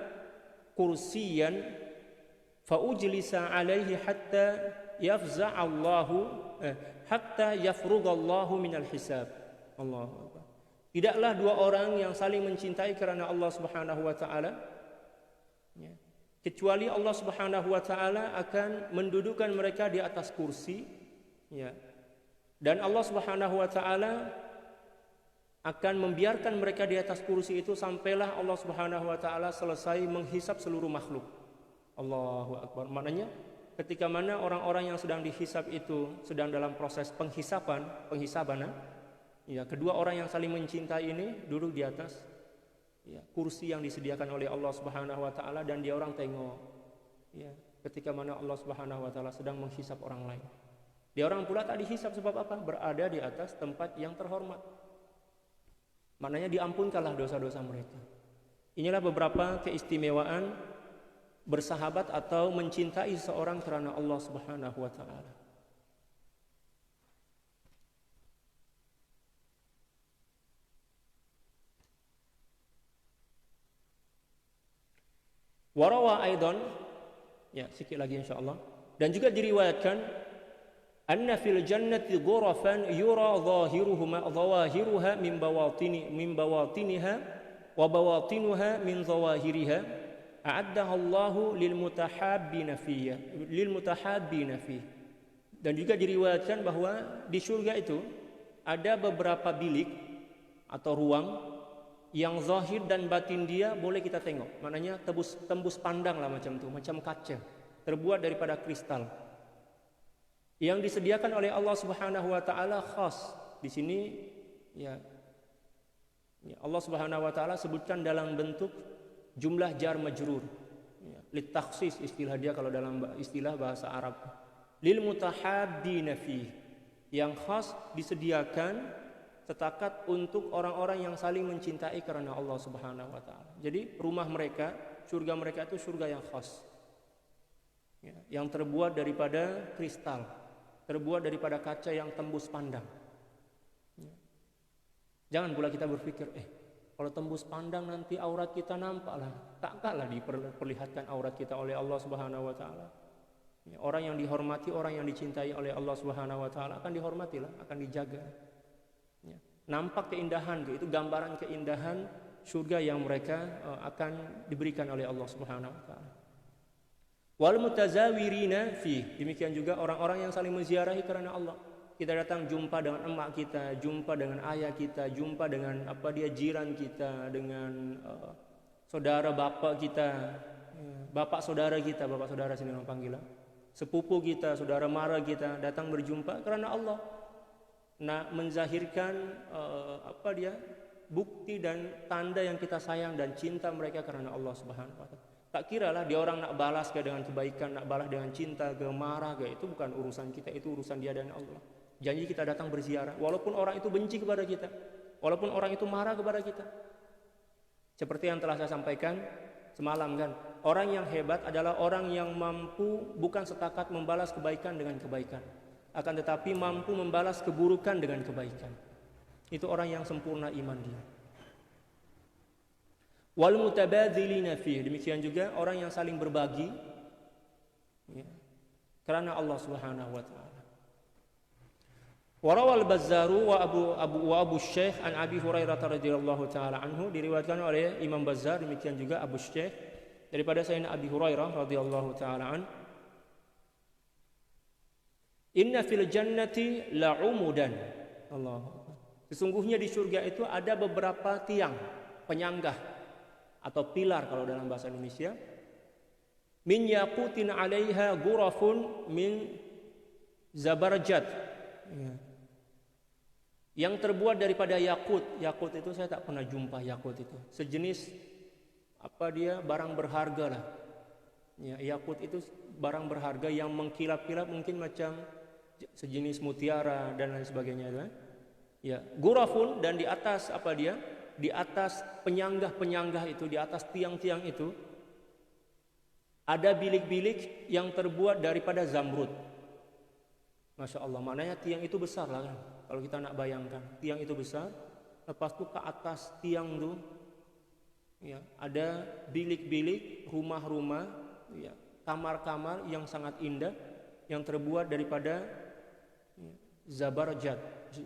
kursiyan fa ujlisa alaihi hatta yafza'a Allahu hatta yafrugha Allahu minal hisab. Allahu akbar. Tidaklah dua orang yang saling mencintai karena Allah Subhanahu wa taala, ya, kecuali Allah Subhanahu wa taala akan mendudukkan mereka di atas kursi, ya. Dan Allah Subhanahu wa taala akan membiarkan mereka di atas kursi itu sampailah Allah Subhanahu wa taala selesai menghisap seluruh makhluk. Allahu akbar. Maknanya ketika mana orang-orang yang sedang dihisap itu sedang dalam proses penghisaban, Ya, kedua orang yang saling mencintai ini duduk di atas ya, kursi yang disediakan oleh Allah Subhanahu wa taala, dan dia orang tengok ya, ketika mana Allah Subhanahu wa taala sedang menghisap orang lain. Dia orang pula tak dihisap sebab apa? Berada di atas tempat yang terhormat. Maknanya diampunkanlah dosa-dosa mereka. Inilah beberapa keistimewaan bersahabat atau mencintai seorang karena Allah Subhanahu wa taala. Warawa aidan, ya sikit lagi insyaallah, dan juga diriwayatkan anna fil jannati ghurafan yura zawahiruha min bawatiniha wa bawatinuha min zawahiriha a'addaha Allahu lil mutahabbina fiha. Dan juga diriwayatkan bahwa di surga itu ada beberapa bilik atau ruang yang zahir dan batin dia boleh kita tengok. Maknanya tembus pandang lah macam tu, macam kaca terbuat daripada kristal yang disediakan oleh Allah Subhanahu wa taala khas. Di sini ya Allah Subhanahu wa taala sebutkan dalam bentuk jumlah jar majrur. Ya, litakhsis istilah dia kalau dalam istilah bahasa Arab. Lil mutahabbina fi, yang khas disediakan setakat untuk orang-orang yang saling mencintai karena Allah Subhanahu wa taala. Jadi rumah mereka, surga mereka itu surga yang khas. Ya, yang terbuat daripada kristal, terbuat daripada kaca yang tembus pandang. Ya. Jangan pula kita berpikir, kalau tembus pandang nanti aurat kita nampak lah. Takkanlah diperlihatkan aurat kita oleh Allah Subhanahu wa taala. Ya, orang yang dihormati, orang yang dicintai oleh Allah Subhanahu wa taala akan dihormatilah, akan dijaga. Ya. Nampak keindahan itu gambaran keindahan surga yang mereka akan diberikan oleh Allah Subhanahu wa taala. Wal mutazawirina fi, demikian juga orang-orang yang saling menziarahi karena Allah. Kita datang jumpa dengan emak kita, jumpa dengan ayah kita, jumpa dengan jiran kita, dengan saudara bapak kita, bapak saudara sini orang panggil, sepupu kita, saudara mara kita, datang berjumpa karena Allah. Nak menzahirkan bukti dan tanda yang kita sayang dan cinta mereka karena Allah Subhanahu wa taala. Tak kiralah dia orang nak balas ke dengan kebaikan, nak balas dengan cinta ke, marah ke, itu bukan urusan kita, itu urusan dia dan Allah. Janji kita datang berziarah walaupun orang itu benci kepada kita, walaupun orang itu marah kepada kita. Seperti yang telah saya sampaikan semalam kan, orang yang hebat adalah orang yang mampu bukan setakat membalas kebaikan dengan kebaikan, akan tetapi mampu membalas keburukan dengan kebaikan. Itu orang yang sempurna iman dia. Wal mutabadzilina fihi, demikian juga orang yang saling berbagi ya, karena Allah Subhanahu wa taala. Warawal Bazzaru wa Abu Syekh an Abi Hurairah radhiyallahu taala anhu, diriwayatkan oleh Imam Bazzar, demikian juga Abu Syekh daripada Sayyidina Abi Hurairah radhiyallahu taala an. Inna fil jannati la'umudan. Allah. Sesungguhnya di surga itu ada beberapa tiang penyanggah atau pilar kalau dalam bahasa Indonesia. Min yaqutin 'alaiha ghurafun min zabarjad. Ya. Yang terbuat daripada yakut. Yakut itu saya tak pernah jumpa yakut itu. Sejenis barang berharga lah. Ya, yakut itu barang berharga yang mengkilap-kilap mungkin macam sejenis mutiara dan lain sebagainya itu. Ya, ghurafun, dan di atas di atas penyanggah-penyanggah itu, di atas tiang-tiang itu ada bilik-bilik yang terbuat daripada zamrud. Masya Allah, maknanya tiang itu besar lah kan. Kalau kita nak bayangkan, tiang itu besar. Lepas itu ke atas tiang itu ya, ada bilik-bilik, rumah-rumah ya, kamar-kamar yang sangat indah yang terbuat daripada zabarjad.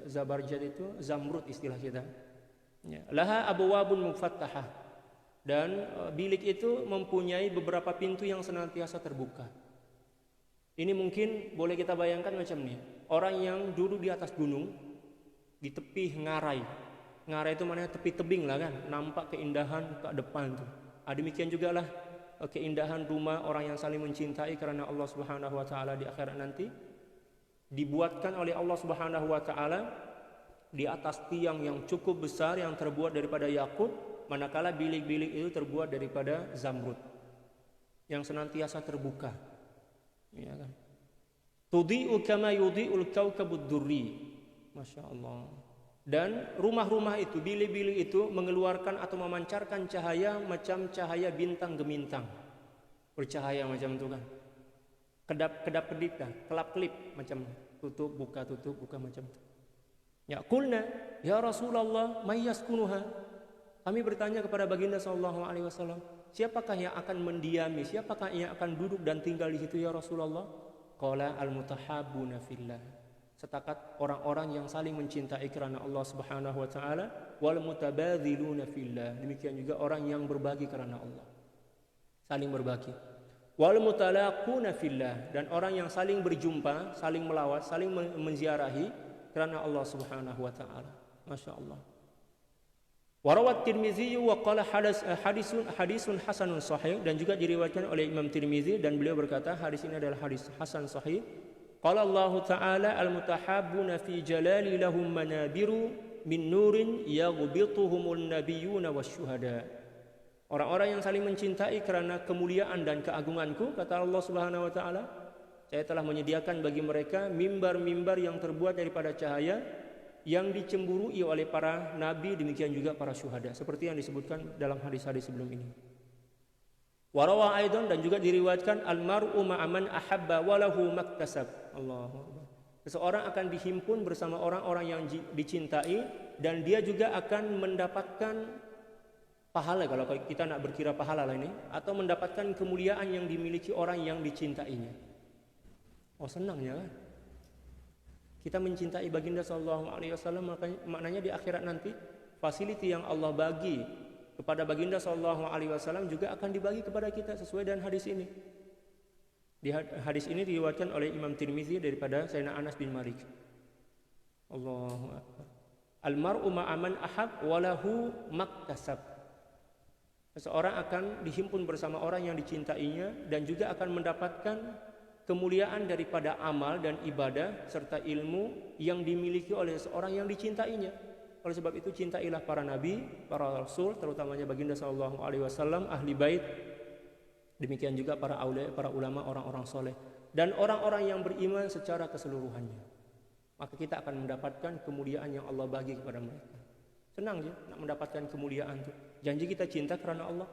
Zabarjad itu zamrud istilah kita. Ya, laha abwabun mufattahah, dan bilik itu mempunyai beberapa pintu yang senantiasa terbuka. Ini mungkin boleh kita bayangkan macam ni. Orang yang duduk di atas gunung, di tepi ngarai. Ngarai itu maknanya tepi tebing lah kan, nampak keindahan ke depan tu. Demikian jugalah keindahan rumah orang yang saling mencintai karena Allah Subhanahu wa taala di akhirat nanti. Dibuatkan oleh Allah Subhanahu wa taala di atas tiang yang cukup besar yang terbuat daripada yakut, manakala bilik-bilik itu terbuat daripada zamrud yang senantiasa terbuka, ya kan? Tudhi'u kama yudhi'ul kaukabud durri. Masya Allah. Dan rumah-rumah itu, bilik-bilik itu mengeluarkan atau memancarkan cahaya macam cahaya bintang gemintang, bercahaya macam itu kan, kedap-kedip kan, kelap-kelip macam tutup buka macam itu. Ya qulna ya Rasulullah may yaskunuha. Kami bertanya kepada baginda sallallahu alaihi wasallam, siapakah yang akan mendiami, siapakah yang akan duduk dan tinggal di situ ya Rasulullah? Qala al-mutahabbuna fillah. Setakat orang-orang yang saling mencintai karena Allah Subhanahu wa taala, wal mutabadziluna fillah. Demikian juga orang yang berbagi karena Allah. Saling berbagi. Wal mutalaquna fillah, dan orang yang saling berjumpa, saling melawat, saling menziarahi karena Allah Subhanahu wa taala. Masya Allah. Warawat Tirmizi wa qala hadisun hasanun sahih, dan juga diriwayatkan oleh Imam Tirmizi dan beliau berkata hadis ini adalah hadis hasan sahih. Qala Allah Ta'ala al-mutahabbuna fi jalali lahum manabiru min nurin yaghbituhumul nabiyyuna wasyuhada. Orang-orang yang saling mencintai karena kemuliaan dan keagunganku, kata Allah Subhanahu wa taala, saya telah menyediakan bagi mereka mimbar-mimbar yang terbuat daripada cahaya yang dicemburui oleh para nabi, demikian juga para syuhada, seperti yang disebutkan dalam hadis-hadis sebelum ini. Warawa aidan, dan juga diriwayatkan almar'u ma'aman ahabba walahu maktasab. Allahu akbar. Seseorang akan dihimpun bersama orang-orang yang dicintai, dan dia juga akan mendapatkan pahala, kalau kita nak berkira pahala lah ini, atau mendapatkan kemuliaan yang dimiliki orang yang dicintainya. Oh, senangnya kan? Kita mencintai baginda sallallahu alaihi wasallam, maknanya di akhirat nanti fasiliti yang Allah bagi kepada baginda sallallahu alaihi wasallam juga akan dibagi kepada kita sesuai dengan hadis ini. Di hadis ini diriwayatkan oleh Imam Tirmizi daripada Sayyidina Anas bin Malik. Allahu akbar. Al-mar'u ma'aman ahab walahu maktasab. Seseorang akan dihimpun bersama orang yang dicintainya, dan juga akan mendapatkan kemuliaan daripada amal dan ibadah serta ilmu yang dimiliki oleh seorang yang dicintainya. Oleh sebab itu cintailah para nabi, para rasul, terutamanya baginda sallallahu alaihi wasallam, ahli bait, demikian juga para aulia, para ulama, orang-orang soleh, dan orang-orang yang beriman secara keseluruhannya. Maka kita akan mendapatkan kemuliaan yang Allah bagi kepada mereka. Senang je nak mendapatkan kemuliaan itu. Janji kita cinta karena Allah,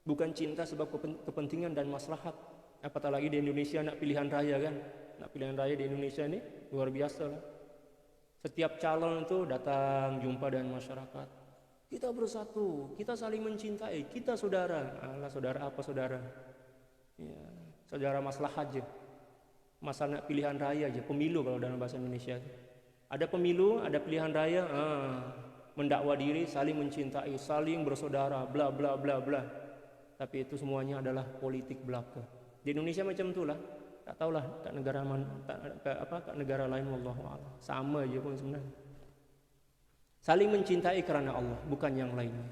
bukan cinta sebab kepentingan dan maslahat. Apatah lagi di Indonesia nak pilihan raya kan. Nak pilihan raya di Indonesia ini luar biasa lah. Setiap calon itu datang jumpa dengan masyarakat. Kita bersatu, kita saling mencintai, kita saudara. Alah, saudara apa saudara? Ya, saudara maslahat je. Masalah pilihan raya je, pemilu kalau dalam bahasa Indonesia. Ada pemilu, ada pilihan raya, mendakwa diri, saling mencintai, saling bersaudara, bla bla bla bla. Tapi itu semuanya adalah politik belaka. Di Indonesia macam itulah. Tak tahulah kat negara kat negara lain, wallahu a'lam. Sama aja pun sebenarnya. Saling mencintai kerana Allah, bukan yang lainnya.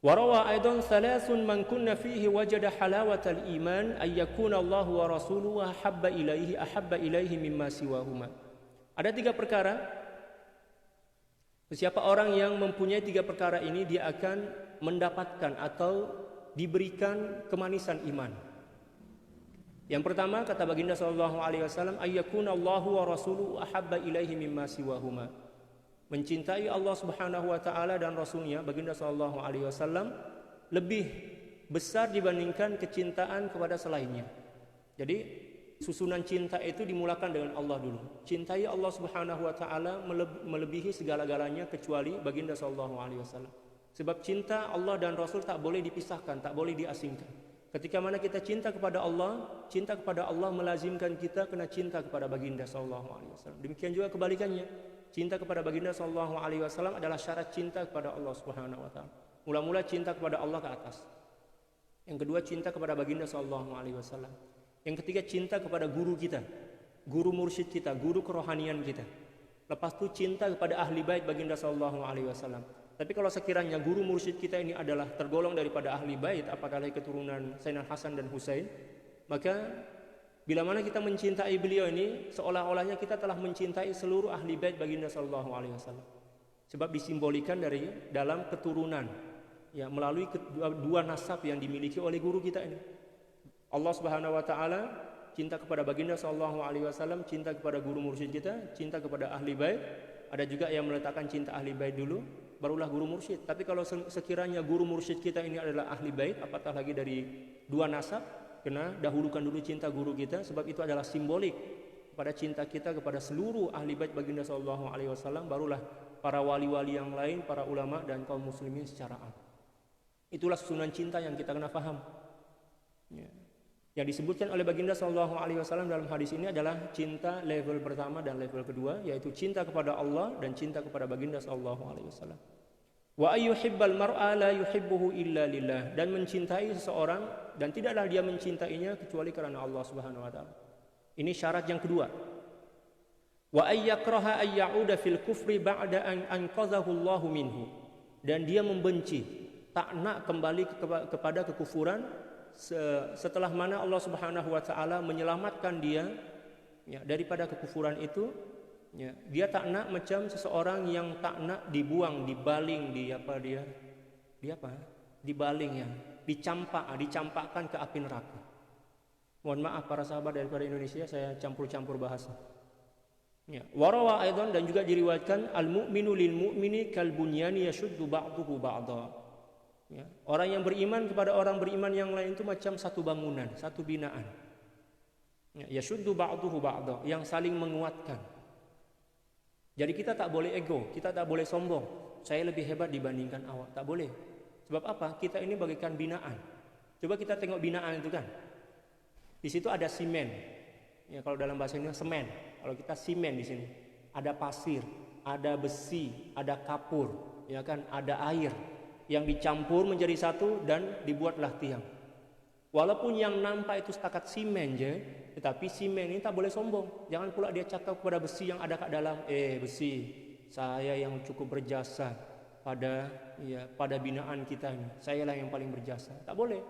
Warawa aidan thalathun man kunna fihi wajada halawatal iman ay yakuna Allah wa rasuluhu ahabba ilaihi mimma siwahuma. Ada 3 perkara. Siapa orang yang mempunyai 3 perkara ini, dia akan mendapatkan atau diberikan kemanisan iman. Yang pertama, kata baginda sallallahu alaihi wasallam, ayyakuna Allahu wa rasuluhu ahabba ilaihi mimma siwahuma. Mencintai Allah Subhanahu wa taala dan rasulnya, baginda sallallahu alaihi wasallam, lebih besar dibandingkan kecintaan kepada selainnya. Jadi susunan cinta itu dimulakan dengan Allah dulu. Cintai Allah Subhanahu wa taala melebihi segala-galanya kecuali baginda sallallahu alaihi wasallam. Sebab cinta Allah dan Rasul tak boleh dipisahkan, tak boleh diasingkan. Ketika mana kita cinta kepada Allah melazimkan kita kena cinta kepada baginda sallallahu alaihi wasallam. Demikian juga kebalikannya. Cinta kepada baginda sallallahu alaihi wasallam adalah syarat cinta kepada Allah Subhanahu wa taala. Mula-mula cinta kepada Allah ke atas. Yang kedua, cinta kepada baginda sallallahu alaihi wasallam. Yang ketiga, cinta kepada guru kita, guru mursyid kita, guru kerohanian kita. Lepas itu cinta kepada ahli bait baginda sallallahu alaihi wasallam. Tapi kalau sekiranya guru mursyid kita ini adalah tergolong daripada ahli bait, apatah lagi keturunan Sayyidina Hasan dan Husain, maka Bila mana kita mencintai beliau ini, seolah-olahnya kita telah mencintai seluruh ahli bait baginda sallallahu alaihi wasallam. Sebab disimbolikan dari dalam keturunan, ya, melalui dua nasab yang dimiliki oleh guru kita ini. Allah Subhanahu wa taala cinta kepada baginda sallallahu alaihi wasallam, cinta kepada guru mursyid kita, cinta kepada ahli bait. Ada juga yang meletakkan cinta ahli bait dulu, barulah guru mursyid. Tapi kalau sekiranya guru mursyid kita ini adalah ahli bait, apatah lagi dari dua nasab, kena dahulukan dulu cinta guru kita, sebab itu adalah simbolik pada cinta kita kepada seluruh ahli bait baginda sallallahu alaihi wasallam, barulah para wali-wali yang lain, para ulama dan kaum muslimin secara am. Itulah susunan cinta yang kita kena faham. Ya. Yang disebutkan oleh baginda sallallahu alaihi wasallam dalam hadis ini adalah cinta level pertama dan level kedua, yaitu cinta kepada Allah dan cinta kepada baginda sallallahu alaihi wasallam. Wa ayyuhibbal mar'a la yuhibbuhu illa lillah, dan mencintai seseorang dan tidaklah dia mencintainya kecuali karena Allah Subhanahu wa taala. Ini syarat yang kedua. Wa ayyakraha ayyauda fil kufri ba'da an anqadhahu Allahu minhu, dan dia membenci, tak nak kembali kepada kekufuran setelah mana Allah Subhanahu wa taala menyelamatkan dia, ya, daripada kekufuran itu. Ya, dia tak nak macam seseorang yang tak nak dibuang, dibaling, dibaling, ya, dicampakkan ke api neraka. Mohon maaf para sahabat daripada Indonesia, saya campur-campur bahasa. Ya, warawa aidan, dan juga diriwayatkan al-mu'minu lil mu'mini kal bunyani yashuddu ba'duhu ba'dha. Ya, orang yang beriman kepada orang beriman yang lain itu macam satu bangunan, satu binaan. Ya, yashuddu ba'duhu ba'dha, yang saling menguatkan. Jadi kita tak boleh ego, kita tak boleh sombong. Saya lebih hebat dibandingkan awak, tak boleh. Sebab apa? Kita ini bagaikan binaan. Coba kita tengok binaan itu kan. Di situ ada simen. Ya, kalau dalam bahasa Indonesia semen. Kalau kita simen di sini, ada pasir, ada besi, ada kapur, ya kan, ada air yang dicampur menjadi satu dan dibuatlah tiang. Walaupun yang nampak itu setakat simen je, tetapi simen ini tak boleh sombong. Jangan pula dia cakap kepada besi yang ada kat dalam, besi, saya yang cukup berjasa pada binaan kita ini. Saya lah yang paling berjasa. Tak boleh.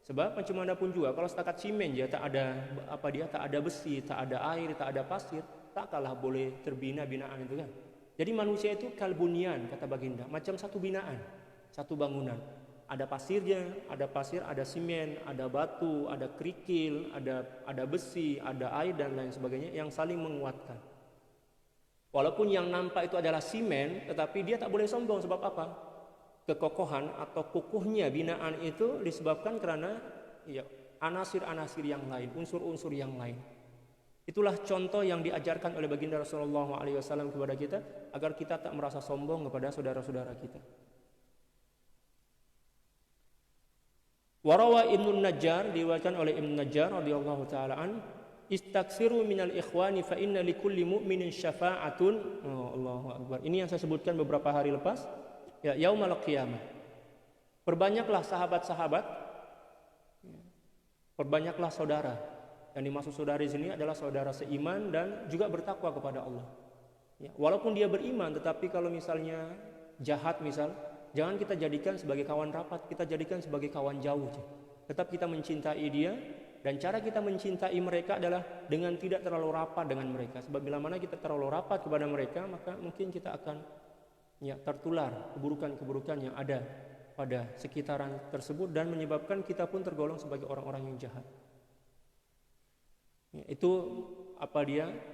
Sebab macam mana pun juga, kalau setakat simen je, tak ada besi, tak ada air, tak ada pasir, takkanlah boleh terbina binaan itu kan. Jadi manusia itu kalbunian, kata baginda, macam satu binaan, satu bangunan. Ada pasirnya, ada pasir, ada simen, ada batu, ada kerikil, ada besi, ada air dan lain sebagainya yang saling menguatkan. Walaupun yang nampak itu adalah simen, tetapi dia tak boleh sombong. Sebab apa? Kekokohan atau kukuhnya binaan itu disebabkan karena anasir-anasir yang lain, unsur-unsur yang lain. Itulah contoh yang diajarkan oleh baginda Rasulullah SAW kepada kita, agar kita tak merasa sombong kepada saudara-saudara kita. Warawa Ibnu Najjar, diriwayatkan oleh Ibnu Najjar radhiyallahu taala an, istaksiru minal ikhwani fa inna likulli mu'minin syafa'atun. Allahu akbar. Ini yang saya sebutkan beberapa hari lepas, ya, yaumal qiyamah. Perbanyaklah sahabat-sahabat, perbanyaklah saudara. Yang dimaksud saudara di sini adalah saudara seiman dan juga bertakwa kepada Allah. Ya, walaupun dia beriman, tetapi kalau misalnya jahat jangan kita jadikan sebagai kawan rapat, kita jadikan sebagai kawan jauh. Tetap kita mencintai dia, dan cara kita mencintai mereka adalah dengan tidak terlalu rapat dengan mereka. Sebab bila mana kita terlalu rapat kepada mereka, maka mungkin kita akan tertular keburukan-keburukan yang ada pada sekitaran tersebut dan menyebabkan kita pun tergolong sebagai orang-orang yang jahat. Itu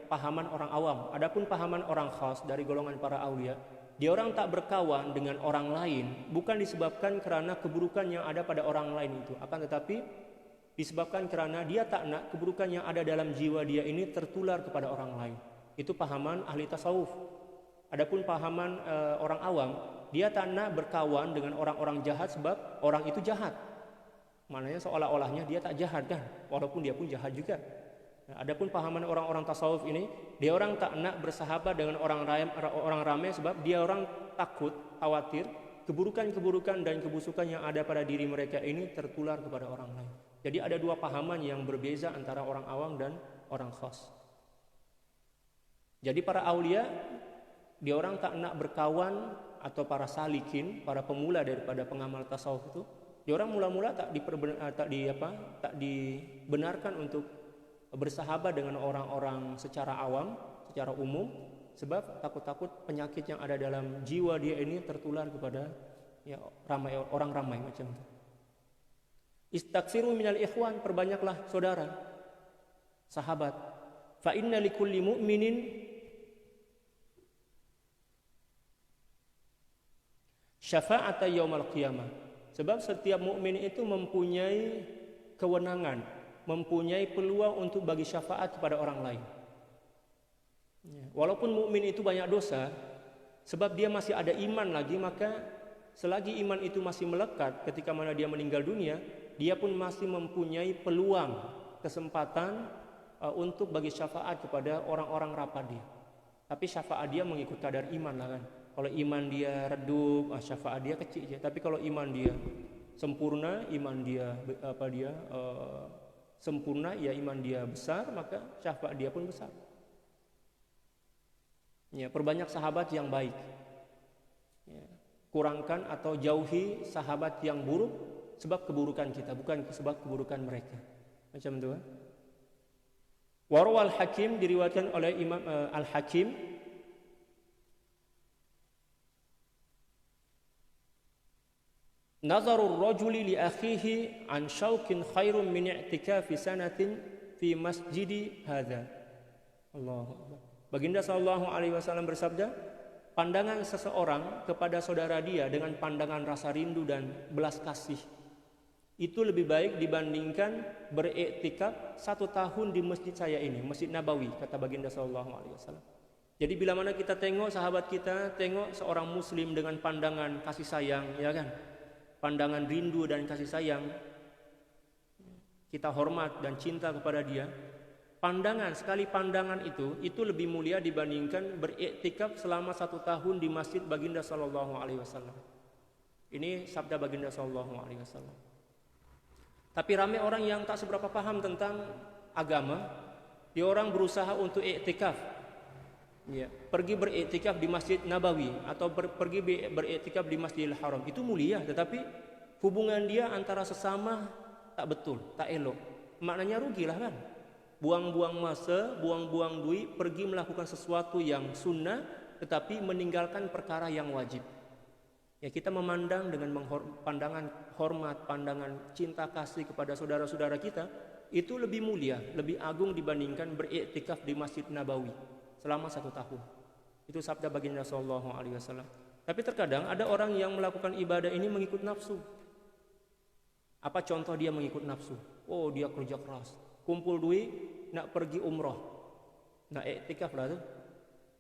pahaman orang awam. Adapun pahaman orang khas dari golongan para aulia, dia orang tak berkawan dengan orang lain bukan disebabkan kerana keburukan yang ada pada orang lain itu, akan tetapi disebabkan kerana dia tak nak keburukan yang ada dalam jiwa dia ini tertular kepada orang lain. Itu pahaman ahli tasawuf. Adapun pahaman orang awam, dia tak nak berkawan dengan orang-orang jahat sebab orang itu jahat. Maknanya seolah-olahnya dia tak jahat kan, walaupun dia pun jahat juga. Adapun pahaman orang-orang tasawuf ini, dia orang tak nak bersahabat dengan orang ramai sebab dia orang takut, khawatir keburukan-keburukan dan kebusukan yang ada pada diri mereka ini tertular kepada orang lain. Jadi ada dua pahaman yang berbeza antara orang awam dan orang khas. Jadi para aulia, dia orang tak nak berkawan, atau para salikin, para pemula daripada pengamal tasawuf itu, dia orang mula-mula tak dibenarkan untuk bersahabat dengan orang-orang secara awam, secara umum, sebab takut-takut penyakit yang ada dalam jiwa dia ini tertular kepada ya orang ramai macam itu. Istaksiru minal ikhwan, perbanyaklah saudara, sahabat. Fa inna likulli mu'minin syafa'ata yaumal qiyamah. Sebab setiap mukmin itu mempunyai kewenangan, mempunyai peluang untuk bagi syafaat kepada orang lain. Walaupun mukmin itu banyak dosa, sebab dia masih ada iman lagi, maka selagi iman itu masih melekat, ketika mana dia meninggal dunia, dia pun masih mempunyai peluang, kesempatan untuk bagi syafaat kepada orang-orang rapat dia. Tapi syafaat dia mengikut kadar iman lah kan. Kalau iman dia redup, syafaat dia kecil aja. Tapi kalau iman dia sempurna, iman dia sempurna, ya iman dia besar, maka syafaat dia pun besar. Ya, perbanyak sahabat yang baik. Ya, kurangkan atau jauhi sahabat yang buruk sebab keburukan kita, bukan sebab keburukan mereka. Macam itu. Warwal Hakim, diriwayatkan oleh Imam Al-Hakim, nazarur rajuli li akhihi an syaukin khairun min i'tikafi sanatin fi masjidi hadza. Allahu Akbar. Baginda sallallahu alaihi wasallam bersabda, pandangan seseorang kepada saudara dia dengan pandangan rasa rindu dan belas kasih itu lebih baik dibandingkan beriktikaf 1 tahun di masjid saya ini, Masjid Nabawi, kata Baginda sallallahu alaihi wasallam. Jadi bila mana kita tengok sahabat kita, tengok seorang muslim dengan pandangan kasih sayang, ya kan? Pandangan rindu dan kasih sayang, kita hormat dan cinta kepada dia. Pandangan, sekali pandangan itu lebih mulia dibandingkan beriktikaf selama 1 tahun di masjid Baginda sallallahu alaihi wasallam. Ini sabda Baginda sallallahu alaihi wasallam. Tapi ramai orang yang tak seberapa paham tentang agama, dia orang berusaha untuk iktikaf. Ya, pergi beriktikaf di Masjid Nabawi atau pergi beriktikaf di Masjidil Haram, itu mulia, tetapi hubungan dia antara sesama tak betul, tak elok. Maknanya rugilah kan. Buang-buang masa, buang-buang duit, pergi melakukan sesuatu yang sunnah tetapi meninggalkan perkara yang wajib. Ya, kita memandang dengan pandangan hormat, pandangan cinta kasih kepada saudara-saudara kita, itu lebih mulia, lebih agung dibandingkan beriktikaf di Masjid Nabawi selama 1 tahun. Itu sabda Baginda sallallahu alaihi wasallam. Tapi terkadang ada orang yang melakukan ibadah ini mengikut nafsu. Apa contoh dia mengikut nafsu? Oh, dia kerja keras, kumpul duit, nak pergi umrah, nak iktikaf lah tu.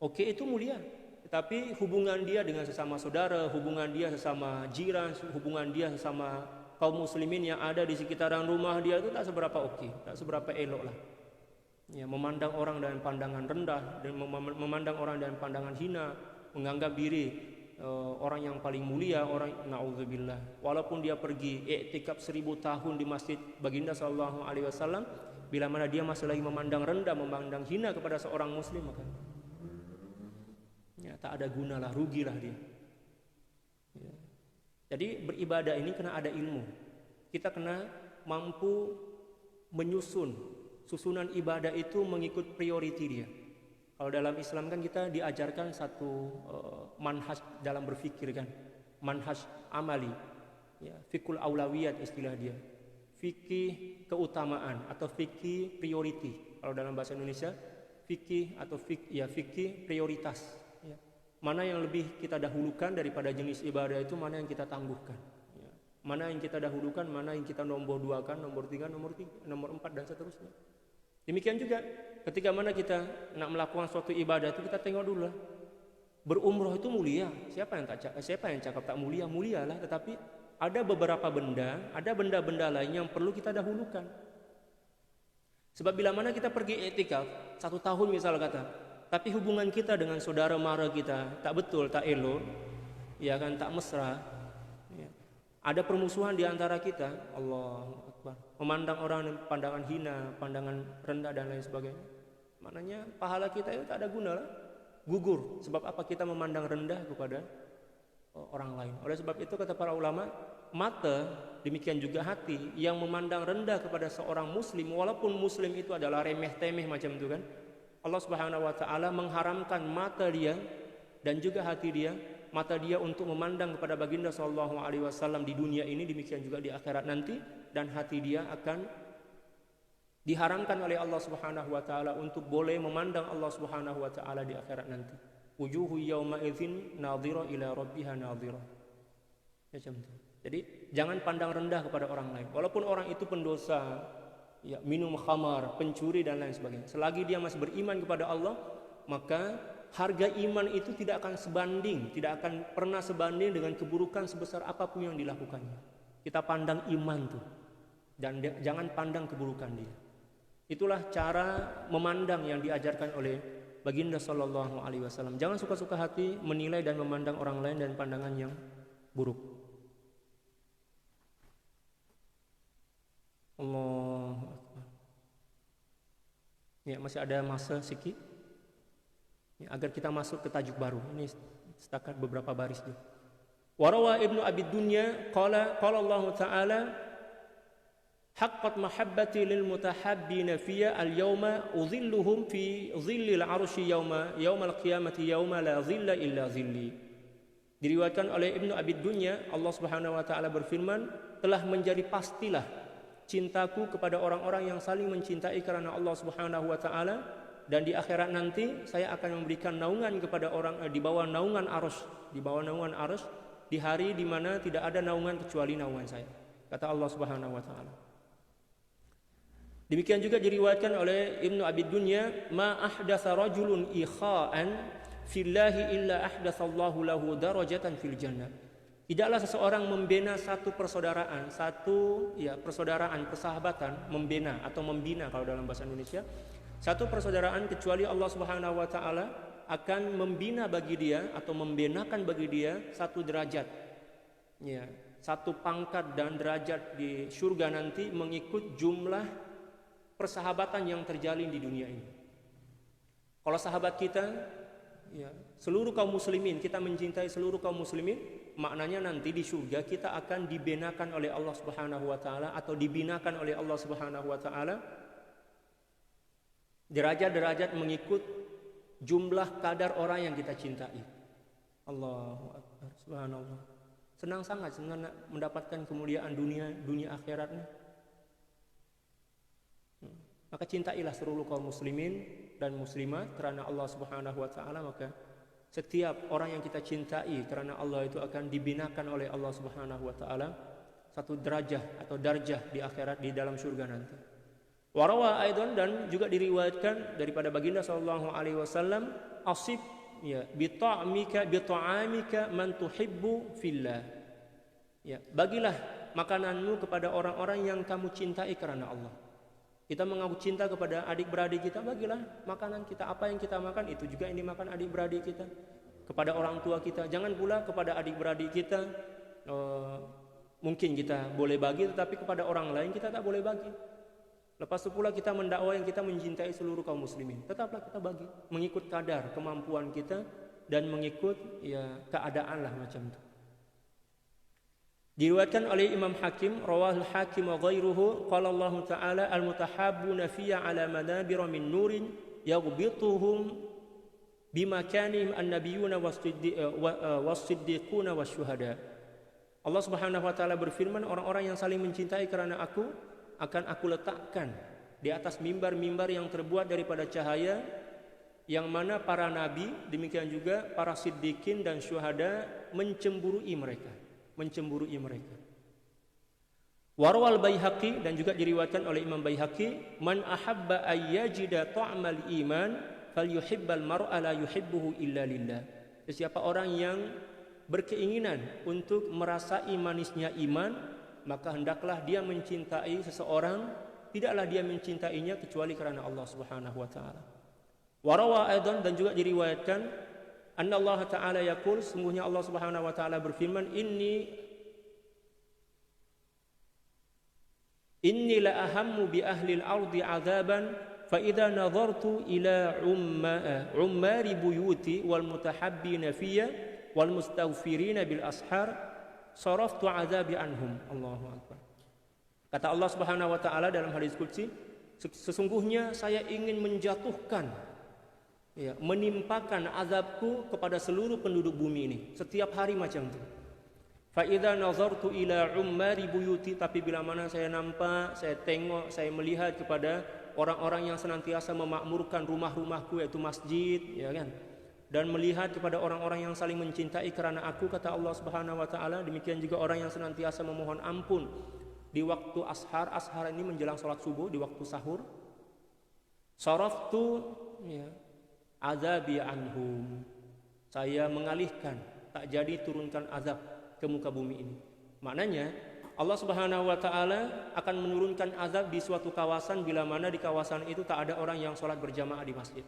Oke, itu mulia. Tetapi hubungan dia dengan sesama saudara, hubungan dia sesama jiran, hubungan dia sesama kaum muslimin yang ada di sekitaran rumah dia itu tak seberapa oke, tak seberapa elok lah. Ya, memandang orang dengan pandangan rendah dan memandang orang dengan pandangan hina, menganggap diri orang yang paling mulia, orang naudzubillah. Walaupun dia pergi iktikaf 1000 tahun di masjid Baginda sallallahu alaihi wasallam, bila mana dia masih lagi memandang rendah, memandang hina kepada seorang muslim, maka ya, tak ada guna lah, rugilah dia. Ya. Jadi beribadah ini kena ada ilmu. Kita kena mampu menyusun susunan ibadah itu mengikut prioriti dia. Kalau dalam Islam kan kita diajarkan satu manhaj dalam berfikir kan, manhaj amali, ya, fikul aulawiyat istilah dia, fikih keutamaan atau fikih prioriti. Kalau dalam bahasa Indonesia fikih atau fikih prioritas. Ya. Mana yang lebih kita dahulukan daripada jenis ibadah itu, mana yang kita tangguhkan. Ya. Mana yang kita dahulukan, mana yang kita nomor 2-kan, nomor 3, nomor 4 dan seterusnya. Demikian juga ketika mana kita nak melakukan suatu ibadah itu kita tengok dulu lah. Berumrah itu mulia. Siapa yang cakap tak mulia? Mulialah, tetapi ada beberapa benda, ada benda-benda lain yang perlu kita dahulukan. Sebab bila mana kita pergi iktikaf 1 tahun misal kata, tapi hubungan kita dengan saudara mara kita tak betul, tak elok, ya kan, tak mesra, ya. Ada permusuhan di antara kita, Allahu Akbar, memandang orang dengan pandangan hina, pandangan rendah dan lain sebagainya. Maknanya pahala kita itu tak ada guna lah, gugur. Sebab apa? Kita memandang rendah kepada orang lain. Oleh sebab itu kata para ulama, mata, demikian juga hati yang memandang rendah kepada seorang muslim, walaupun muslim itu adalah remeh-temeh macam itu kan, Allah Subhanahu wa taala mengharamkan mata dia dan juga hati dia, mata dia untuk memandang kepada baginda sallallahu alaihi wasallam di dunia ini, demikian juga di akhirat nanti, dan hati dia akan diharamkan oleh Allah Subhanahu wa taala untuk boleh memandang Allah Subhanahu wa taala di akhirat nanti. Wujuhu yauma idzin nadhira ila rabbiha nadhira. Macam itu. Jadi jangan pandang rendah kepada orang lain. Walaupun orang itu pendosa, ya, minum khamar, pencuri dan lain sebagainya. Selagi dia masih beriman kepada Allah, maka harga iman itu tidak akan sebanding, tidak akan pernah sebanding dengan keburukan sebesar apapun yang dilakukannya. Kita pandang iman tuh, dan jangan pandang keburukan dia. Itulah cara memandang yang diajarkan oleh baginda sallallahu alaihi wasallam. Jangan suka-suka hati menilai dan memandang orang lain dan pandangan yang buruk. Allah Akbar. Ya, masih ada masa sikit ya, agar kita masuk ke tajuk baru. Ini setakat beberapa baris dulu. Warawa Ibnu Abi Dunya qala Allah Ta'ala haqqat mahabbati lil mutahabbina fiyya al-yawma udhilluhum fi dhillil 'arsy yaumal qiyamati yauma la dhilla illa dhilli. Diriwayatkan oleh Ibnu Abi Dunya, Allah Subhanahu wa taala berfirman, telah menjadi pastilah cintaku kepada orang-orang yang saling mencintai karena Allah Subhanahu wa taala, dan di akhirat nanti saya akan memberikan naungan kepada orang di bawah naungan arsy, di hari di mana tidak ada naungan kecuali naungan saya, kata Allah Subhanahu wa taala. Demikian juga diriwayatkan oleh Ibnu Abi Dunya, ma ahdatsa rajulun ikha'an fillahi illa ahdatsallahu lahu darajatan fil jannah. Tidaklah seseorang membina satu persaudaraan, persaudaraan, persahabatan, membina atau membina kalau dalam bahasa Indonesia, satu persaudaraan kecuali Allah Subhanahu wa taala akan membina bagi dia atau membenakan bagi dia satu derajat. Ya, satu pangkat dan derajat di surga nanti mengikut jumlah persahabatan yang terjalin di dunia ini. Kalau sahabat kita, ya, seluruh kaum muslimin, kita mencintai seluruh kaum muslimin, maknanya nanti di surga kita akan dibinakan oleh Allah Subhanahu wa taala atau dibinakan oleh Allah Subhanahu wa taala derajat-derajat mengikut jumlah kadar orang yang kita cintai. Allahu Akbar, subhanallah. Senang sangat mendapatkan kemuliaan dunia akhiratnya. Maka cintailah seluruh kaum muslimin dan muslimat karena Allah Subhanahu wa taala, maka setiap orang yang kita cintai karena Allah itu akan dibinakan oleh Allah Subhanahu wa taala satu derajah atau darjah di akhirat di dalam surga nanti. Warawa aidan, dan juga diriwayatkan daripada baginda sallallahu alaihi wasallam, asib ya bi ta'amika man tuhibbu fillah. Ya, bagilah makananmu kepada orang-orang yang kamu cintai karena Allah. Kita mengaku cinta kepada adik-beradik kita, bagilah makanan kita. Apa yang kita makan itu juga yang dimakan adik-beradik kita. Kepada orang tua kita, jangan pula kepada adik-beradik kita mungkin kita boleh bagi, tetapi kepada orang lain kita tak boleh bagi. Lepas itu pula kita mendakwa yang kita mencintai seluruh kaum muslimin, tetaplah kita bagi mengikut kadar kemampuan kita dan mengikut ya keadaan lah macam itu. Diriwayatkan oleh Imam Hakim, rawahul Hakim wa ghairuhu, qala Allah Ta'ala al-mutahabbuna fiyya ala manabira min nurin yaghbituhum bimakanihim an-nabiyyuna was-siddiquna wasyuhada. Allah Subhanahu wa taala berfirman, orang-orang yang saling mencintai karena aku akan aku letakkan di atas mimbar-mimbar yang terbuat daripada cahaya, yang mana para nabi demikian juga para siddiqin dan syuhada mencemburui mereka. Warwal Baihaqi, dan juga diriwayatkan oleh Imam Baihaqi, man ahabba ayyajida ta'mal iman falyuhibbal mar'a la yuhibbuhu illa lillah. Siapa orang yang berkeinginan untuk merasai manisnya iman, maka hendaklah dia mencintai seseorang, tidaklah dia mencintainya kecuali karena Allah Subhanahu wa taala. Warawa aidan, dan juga diriwayatkan anna Allah Ta'ala yaqul, sungguhnya Allah Subhanahu wa taala berfirman, inni la ahammu bi ahli al-ardi 'adzaban fa idza nadhartu ila ummari buyuti wal mutahabbina fiyya wal mustaghfirina bil ashar saraftu azabi anhum. Allahu akbar. Kata Allah Subhanahu wa taala dalam hadis qudsi, sesungguhnya saya ingin menjatuhkan, ya, menimpakan azabku kepada seluruh penduduk bumi ini setiap hari macam itu. Fa idza nazartu ila ummari buyuti, tapi bila mana saya nampak, saya tengok, saya melihat kepada orang-orang yang senantiasa memakmurkan rumah-rumahku, yaitu masjid, ya kan, dan melihat kepada orang-orang yang saling mencintai karena aku, kata Allah Subhanahu wa taala, demikian juga orang yang senantiasa memohon ampun di waktu ashar. Ashar ini menjelang salat subuh, di waktu sahur. Saraftu, ya, azabi anhum, saya mengalihkan, tak jadi turunkan azab ke muka bumi ini. Maknanya Allah Subhanahu wa taala akan menurunkan azab di suatu kawasan bila mana di kawasan itu tak ada orang yang sholat berjamaah di masjid,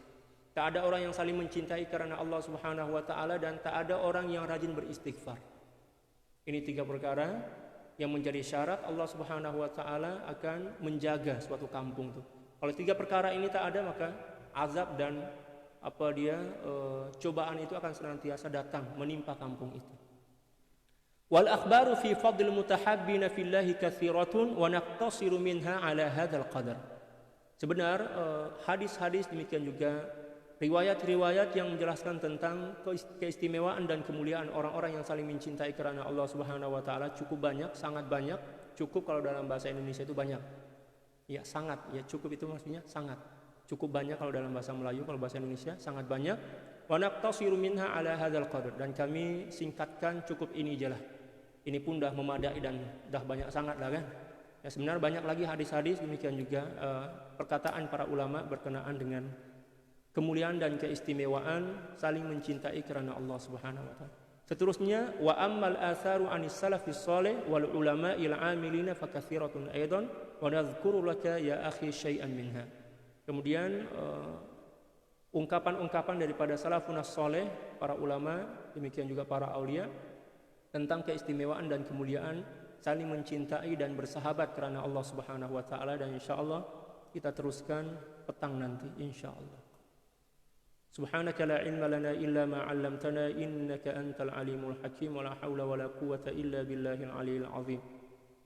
tak ada orang yang saling mencintai karena Allah Subhanahu wa taala, dan tak ada orang yang rajin beristighfar. Ini 3 perkara yang menjadi syarat Allah Subhanahu wa taala akan menjaga suatu kampung itu. Kalau 3 perkara ini tak ada, maka azab dan cobaan itu akan senantiasa datang menimpa kampung itu. Wal akhbaru fi fadl mutahabbina fillahi katsiratun wa naqtasiru minha ala hadzal qadar. Sebenar hadis-hadis, demikian juga riwayat-riwayat yang menjelaskan tentang keistimewaan dan kemuliaan orang-orang yang saling mencintai karena Allah Subhanahu wa taala cukup banyak, sangat banyak. Cukup kalau dalam bahasa Indonesia itu banyak. Ya, sangat, ya, cukup itu maksudnya sangat. Cukup banyak kalau dalam bahasa Melayu, kalau bahasa Indonesia sangat banyak. Wa naqtasiru minha ala hadzal qadar, dan kami singkatkan cukup ini aja lah. Ini pun dah memadai dan dah banyak sangat lah kan. Ya, sebenarnya banyak lagi hadis-hadis, demikian juga perkataan para ulama berkenaan dengan kemuliaan dan keistimewaan saling mencintai karena Allah Subhanahu wa taala. Seterusnya, wa ammal atharu anis salafis salih wal ulama'il 'amilina fakatsiratun aidan wa nadhkuru laka ya akhi syai'an minha. Kemudian ungkapan-ungkapan daripada salafun salih, para ulama, demikian juga para aulia, tentang keistimewaan dan kemuliaan saling mencintai dan bersahabat karena Allah Subhanahu wa taala, dan insyaallah kita teruskan petang nanti insyaallah. Subhanaka la ilma lana illa ma 'allamtana innaka antal alimul hakim wa la haula wa la quwwata illa billahil aliyil azim.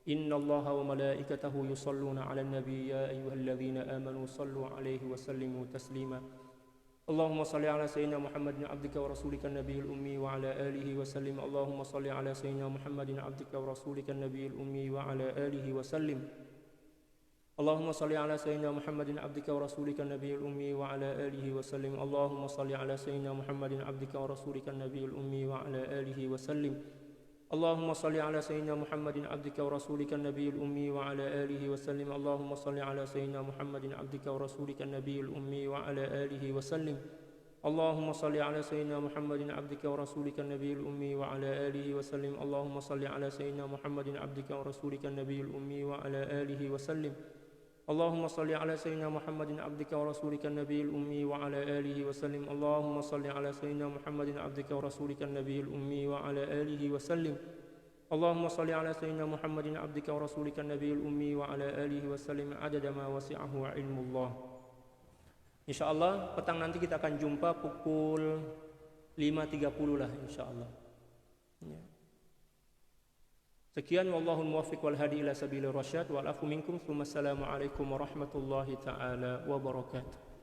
Innallaha wa malaikatahu yusholluna 'alan nabiy ya ayyuhalladzina amanu shallu 'alaihi wa sallimu taslima. Allahumma salli ala sayyidina Muhammadin abdika wa rasulika nabiyil ummi wa ala alihi wa sallim. Allahumma salli ala sayyidina Muhammadin abdika wa rasulika nabiyil ummi wa ala alihi wa sallim. Allahumma salli ala sayyidina Muhammadin abdika wa rasulika nabiyil ummi wa ala alihi wa sallim. Allahumma salli ala sayyidina Muhammadin abdika wa rasulika nabiyil ummi wa ala alihi wa sallim. Allahumma salli ala sayyidina Muhammadin abdika wa rasulika nabiyil ummi wa ala alihi wa sallim. Allahumma salli ala sayyidina Muhammadin abdika wa rasulika nabiyil ummi wa ala alihi wa sallim. Allahumma salli ala sayyidina Muhammadin abdika wa rasulika nabiyil ummi wa ala alihi wa sallim. Allahumma salli ala sayyidina Muhammadin abdika wa rasulika nabiyil ummi wa ala alihi wa sallim. Allahumma salli ala sayyidina Muhammadin abdika wa rasulika nabiyil ummi wa ala alihi wa sallim. Allahumma salli ala sayyidina Muhammadin abdika wa rasulika nabiyil ummi wa ala alihi wa sallim. Allahumma salli ala sayyidina Muhammadin abdika wa rasulika nabiyil ummi wa ala alihi wa sallim adada ma wasi'ahu ilmullah. Insyaallah petang nanti kita akan jumpa pukul 5.30 lah insyaallah. Ya. Sekian, wallahul muwaffiq wal hadi ila sabilir rasyad wal afu minkum. Assalamu alaikum warahmatullahi taala wabarakatuh.